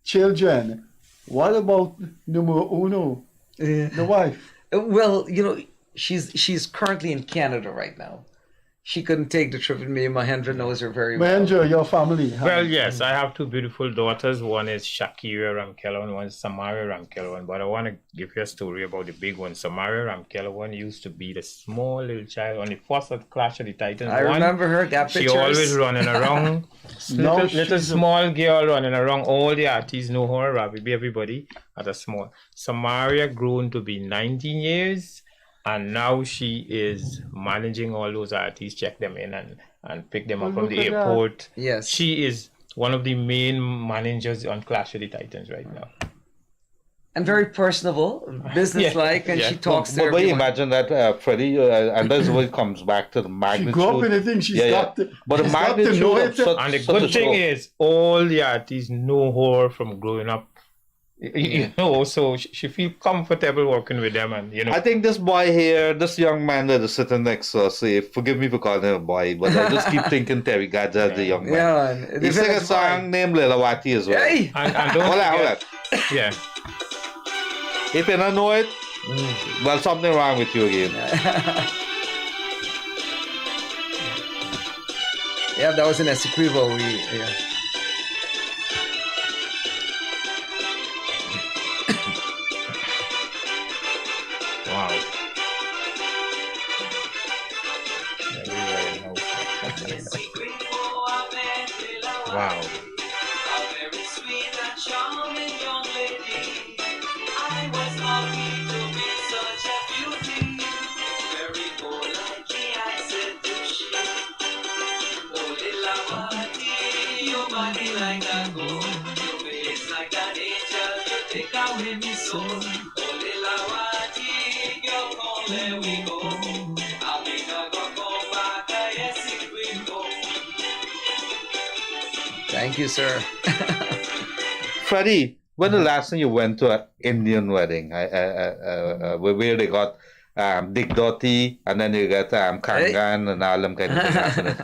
children. What about numero uno, the wife? Well, she's currently in Canada right now. She couldn't take the trip with me. Mahendra knows her very well. Mahendra, your family. Well, yes, I have two beautiful daughters. One is Shakira Ramkellawan, one is Samaria Ramkellawan. But I want to give you a story about the big one. Samaria Ramkellawan used to be the small little child on the first Clash of the Titans. I remember her, got pictures. She always running around. little small girl running around. All the artists know her, Rabbi, everybody at a small. Samaria grown to be 19 years. And now she is managing all those artists, check them in and pick them up from the airport. Yes. She is one of the main managers on Clash of the Titans right now. And very personable, business-like, and she talks to everyone. But imagine that, Freddie, and that's what comes back to the magnitude. She grew up in a thing, she's got to, but the magnitude of such, and the good thing is, all the artists know her from growing up. So she feel comfortable working with them, and I think this boy here, this young man that is sitting next to us, forgive me for calling him a boy, but I just keep thinking Terry Gadja as the young man. Yeah, he sang a song named Lilawati as well. Hey. And don't hold on. Yeah. If you don't know it, well, something wrong with you again. Yeah, that was in Essequibo. Wow. A very sweet and charming young lady. I was lucky to meet such a beauty. Very politely I said to she, oh Lilawati, your body like a gold, your face like an angel, you take away me soul. Oh Lilawati, girl, come let we go. I'll be gonna go back, yes it will go. Thank you, sir. Freddie, when the last time you went to an Indian wedding, where they got Gildarie and then you got Kangan and all them kind of things?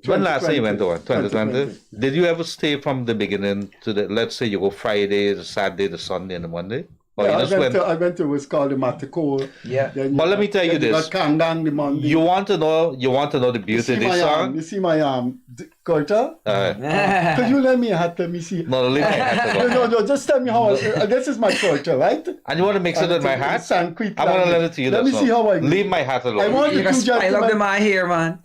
When last time you went to one? 2020? Did you ever stay from the beginning to the, let's say you go Friday, the Saturday, the Sunday, and the Monday? Yeah, I went to what's called the Matacor. Yeah. But let me tell you this. You want to know the beauty of this song? You see my curtain? Could you let me hat? Let me see. No, leave my hat. No, just tell me how. This is my curtain, right? And you want to mix it with my hat? I'm going to let it to you. Let me see how I leave my hat alone. I want you to I love them eye here, man.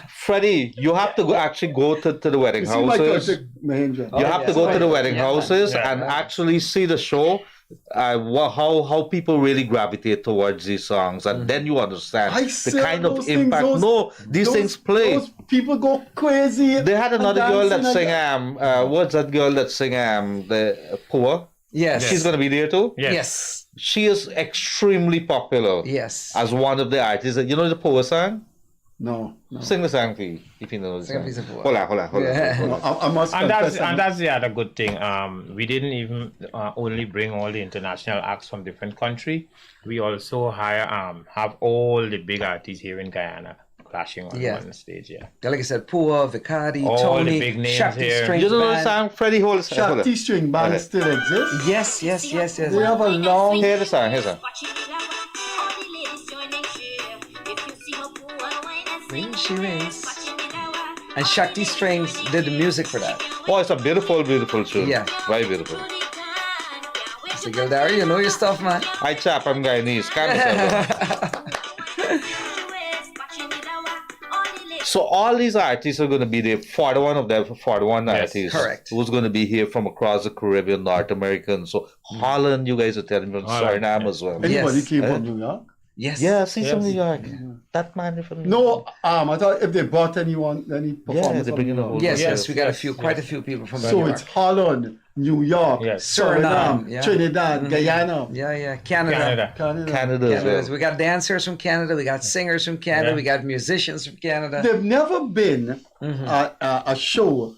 Freddie, you have to actually go to the wedding houses. You have to go to the wedding houses and actually see the show. How people really gravitate towards these songs, and then you understand the kind of impact. These things play. Those people go crazy. They had another girl that sang. What's that girl that sang? The Poor. Yes, she's gonna be there too. Yes, she is extremely popular. Yes, as one of the artists. You know the Poor song. No. Sing the song for you, if you know the Sing a song. piece of Hold on. I must confess. And that's the other good thing. We didn't even only bring all the international acts from different country. We also have all the big artists here in Guyana clashing on one stage. Yeah. Like I said, Pua, Vicardi, All Tony, the big names Shakti here. String You know the Band. song, Freddie? Hold on. Shakti String Band still exists. Yes. They have a long... Hear the song, here's a Ring she rings. And Shakti Strings did the music for that. Oh, it's a beautiful tune. Yeah. Very beautiful. So Gildarie, you know your stuff, man. I chap, I'm Guyanese. Calm yourself down. So all these artists are going to be there. 41 of them, 41 artists. Correct. Who's going to be here from across the Caribbean, North American. So Holland, you guys are telling me from Suriname as well. Anybody came from New York? Yes. Yeah, I've seen from New York. That man from New No, York. I thought if they brought any performers they're bringing a whole Yes, we got quite a few people from New So York. it's Holland, New York, Suriname, Trinidad, Guyana. Yeah, Canada. Canada as well. We got dancers from Canada, we got singers from Canada, we got musicians from Canada. There've never been a show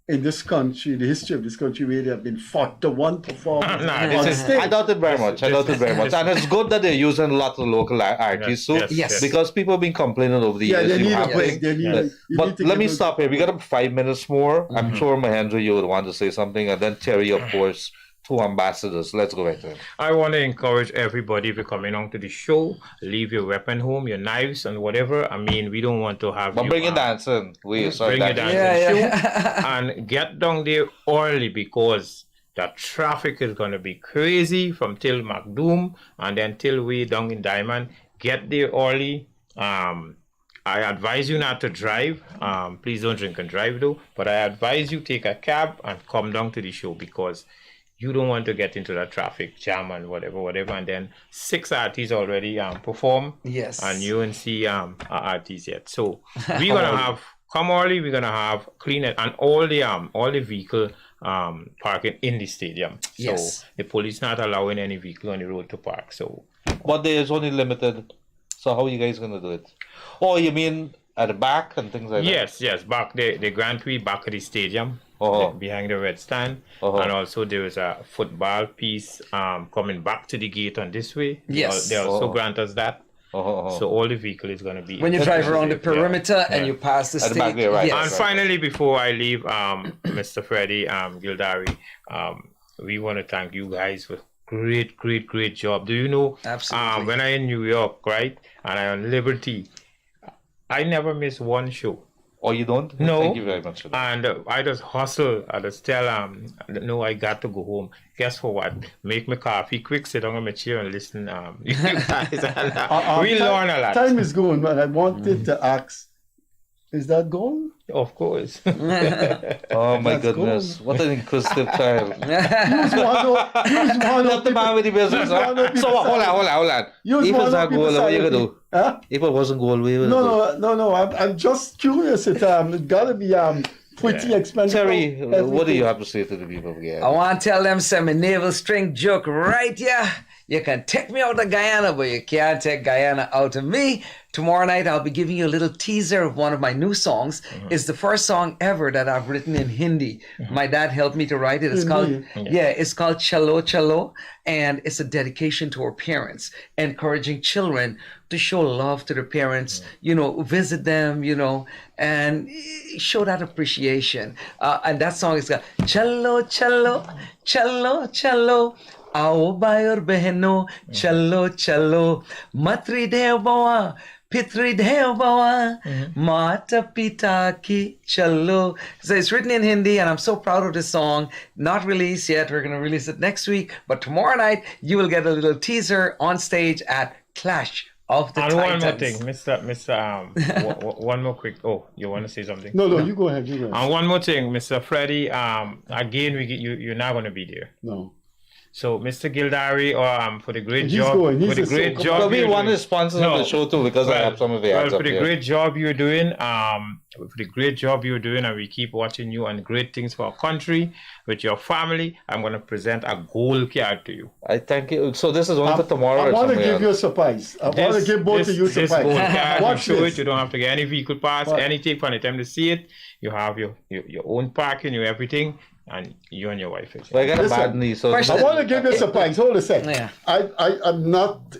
in this country, the history of this country, where there have been 41 performers on stage. I doubt it very much. And it's good that they're using a lot of local artists. Yes. Because people have been complaining over the years. they need a have break. been. But let me stop here. We got 5 minutes more. I'm sure Mahendra, you would want to say something. And then Terry, of course, 2 ambassadors. Let's go back to it. I want to encourage everybody, if you're coming on to the show, leave your weapon home, your knives and whatever. I mean, we don't want to have But bring your dancing. Bring your dancing show. And get down there early because the traffic is going to be crazy from till McDoom and then till way down in Diamond. Get there early. I advise you not to drive. Please don't drink and drive though. But I advise you take a cab and come down to the show because you don't want to get into that traffic jam and whatever. And then 6 artists already perform. Yes. And you and see artists yet. So we're gonna have come early. We're gonna have clean it and all the vehicle parking in the stadium. So the police not allowing any vehicle on the road to park. So but there is only limited. So how are you guys gonna do it? Oh, you mean at the back and things like that? Yes. Back the Grand Prix back at the stadium. Behind the red stand, and also there is a football piece coming back to the gate on this way. Yes, they also grant us that. So all the vehicle is going to be when you drive around the perimeter and you pass the stage. And finally, before I leave, Mr. Freddie, Gildarie, we want to thank you guys for great job. Do you know? Absolutely. When I in New York, right, and I on Liberty, I never miss one show. Oh, you don't? No. Thank you very much for that. And I just hustle. I just tell no, I got to go home. Guess for what? Make my coffee quick, sit down on my chair and listen. You guys, we learn a lot. Time is going, but I wanted to ask, is that gone? Of course. Oh my goodness. What an inquisitive child. Not the man with the business. So hold on. If it's not goal, what are you going to do? Huh? If it wasn't goal, what are you going to do? No. I'm just curious. It gotta be pretty expensive. Terry, what do you have to say to the people again? I want to tell them some naval string joke right here. You can take me out of Guyana, but you can't take Guyana out of me. Tomorrow night, I'll be giving you a little teaser of one of my new songs. It's the first song ever that I've written in Hindi. My dad helped me to write it. It's called, it's called Chalo Chalo. And it's a dedication to our parents, encouraging children to show love to their parents, visit them, and show that appreciation. And that song is called Chalo Chalo, Chalo Chalo. Ao bhai aur behno, chalo chalo, matri dev bawa, pitri dev bawa, mata pita ki chalo. So it's written in Hindi, and I'm so proud of this song. Not released yet. We're going to release it next week. But tomorrow night, you will get a little teaser on stage at Clash of the Titans. One more thing, Mr. One more quick. Oh, you want to say something? No, you go ahead. And one more thing, Mr. Freddie. Again, you're not going to be there. No. So, Mr. Gildarie, for the great He's job, going. He's for the a great so- job, So we you're want doing- the sponsors of the show too, because I have some of the ads for up the here. great job you're doing, for the great job you're doing, and we keep watching you on great things for our country with your family. I'm going to present a gold card to you. I thank you. So this is on for tomorrow. I or want to something give else? you a surprise. I want to give both of you a This surprise. gold card, you Watch show this. it. You don't have to get any vehicle pass, What? anything. From the time to see it, you have your own parking, your everything, and you and your wife. Well, I got a Listen, bad knee, so I want to give you a surprise. Hold a second. Yeah. I'm not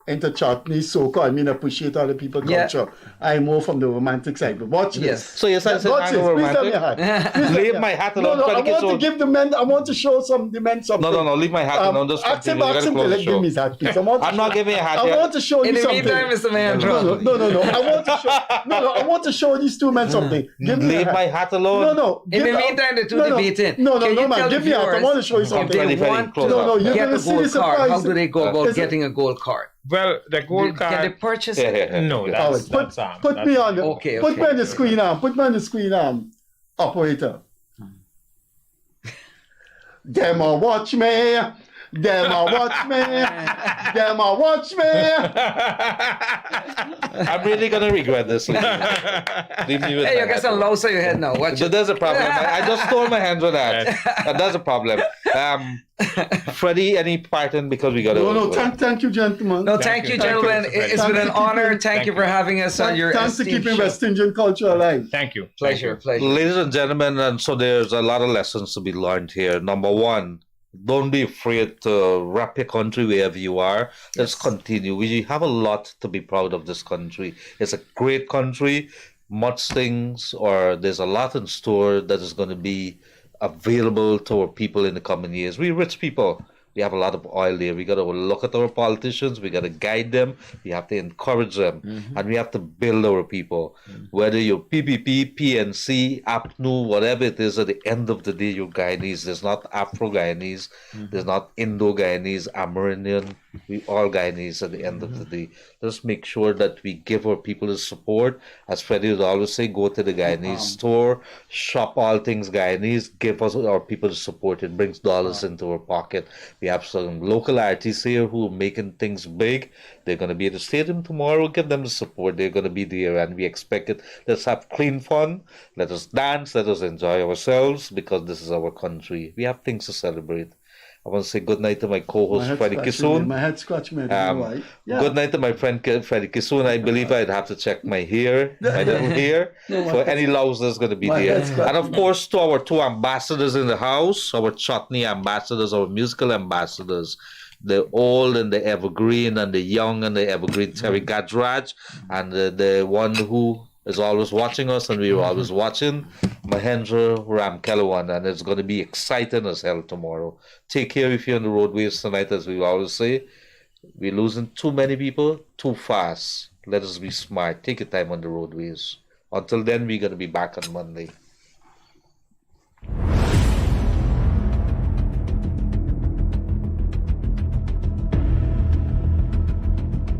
into chutney, soca. I mean, I appreciate other people's Yeah. culture. I'm more from the romantic side. But watch Yes. this. So yes, I said Watch I'm this. Please let me romantic. hat. Please let Leave me my hat. hat No, alone. no, I Freddie want to Kissoon. give the men. I want to show the men something. No, leave my hat alone. Just Ask him, continue. You ask him gotta to close the give me show. his hat, please. I'm not giving you a hat I yet. want to show In you the something. meantime, Mr. Mahendra. No. I want to show. No. I want to show these two men something. Give me Leave a my hat. hat alone. No. In the Give- meantime, the two no, debating. No, Can you man. tell Give me a hat. I viewers want to show you if something. they Freddie, want close to up. you're get gonna a see the gold card, how surprise. do they go about Is it- getting a gold card? Well, the gold card. Can they purchase Yeah, it? yeah, yeah. No, All that's right, put that's me on the Okay, put okay. me on the screen put me on the screen operator. Them a watch me. Them a watch me. Them a watch me. I'm really gonna regret this. Leave me with Hey, my you got hat some alone. louse on your head now. Watch So it. there's a problem. I just stole my hands with that. That's a problem. Freddie, any parting because we got to. No, thank you, gentlemen. No, thank you, gentlemen. Thank you. It's been an honor. Thank you for having us on your Thanks for esteemed keeping show. West Indian culture alive. Thank you. Pleasure. Ladies and gentlemen, and so there's a lot of lessons to be learned here. Number one, don't be afraid to rap your country wherever you are. Let's continue. We have a lot to be proud of this country. It's a great country. Much things, or there's a lot in store that is going to be available to our people in the coming years. We're rich people. We have a lot of oil there. We got to look at our politicians. We got to guide them. We have to encourage them. And we have to build our people. Whether you're PPP, PNC, APNU, whatever it is, at the end of the day, you're Guyanese. There's not Afro-Guyanese. There's not Indo-Guyanese, Amerindian. We all Guyanese at the end of the day. Let's make sure that we give our people the support. As Freddie would always say, go to the Guyanese store, shop all things Guyanese, give us our people the support. It brings dollars into our pocket. We have some local artists here who are making things big. They're going to be at the stadium tomorrow. Give them the support. They're going to be there, and we expect it. Let's have clean fun. Let us dance. Let us enjoy ourselves, because this is our country. We have things to celebrate. I want to say good night to my co-host, Freddie Kissoon. My head scratching me. I don't know why. Yeah. Good night to my friend Freddie Kissoon. I believe I'd have to check my hair, my little hair, for any louse that's going to be there. And of course, to our two ambassadors in the house, our chutney ambassadors, our musical ambassadors, the old and the evergreen, and the young and the evergreen, Terry Gadraj, and the one who is always watching us, and we're always watching, Mahendra Ramkellawan, and it's going to be exciting as hell tomorrow. Take care if you're on the roadways tonight, as we always say. We're losing too many people too fast. Let us be smart. Take your time on the roadways. Until then, we're going to be back on Monday.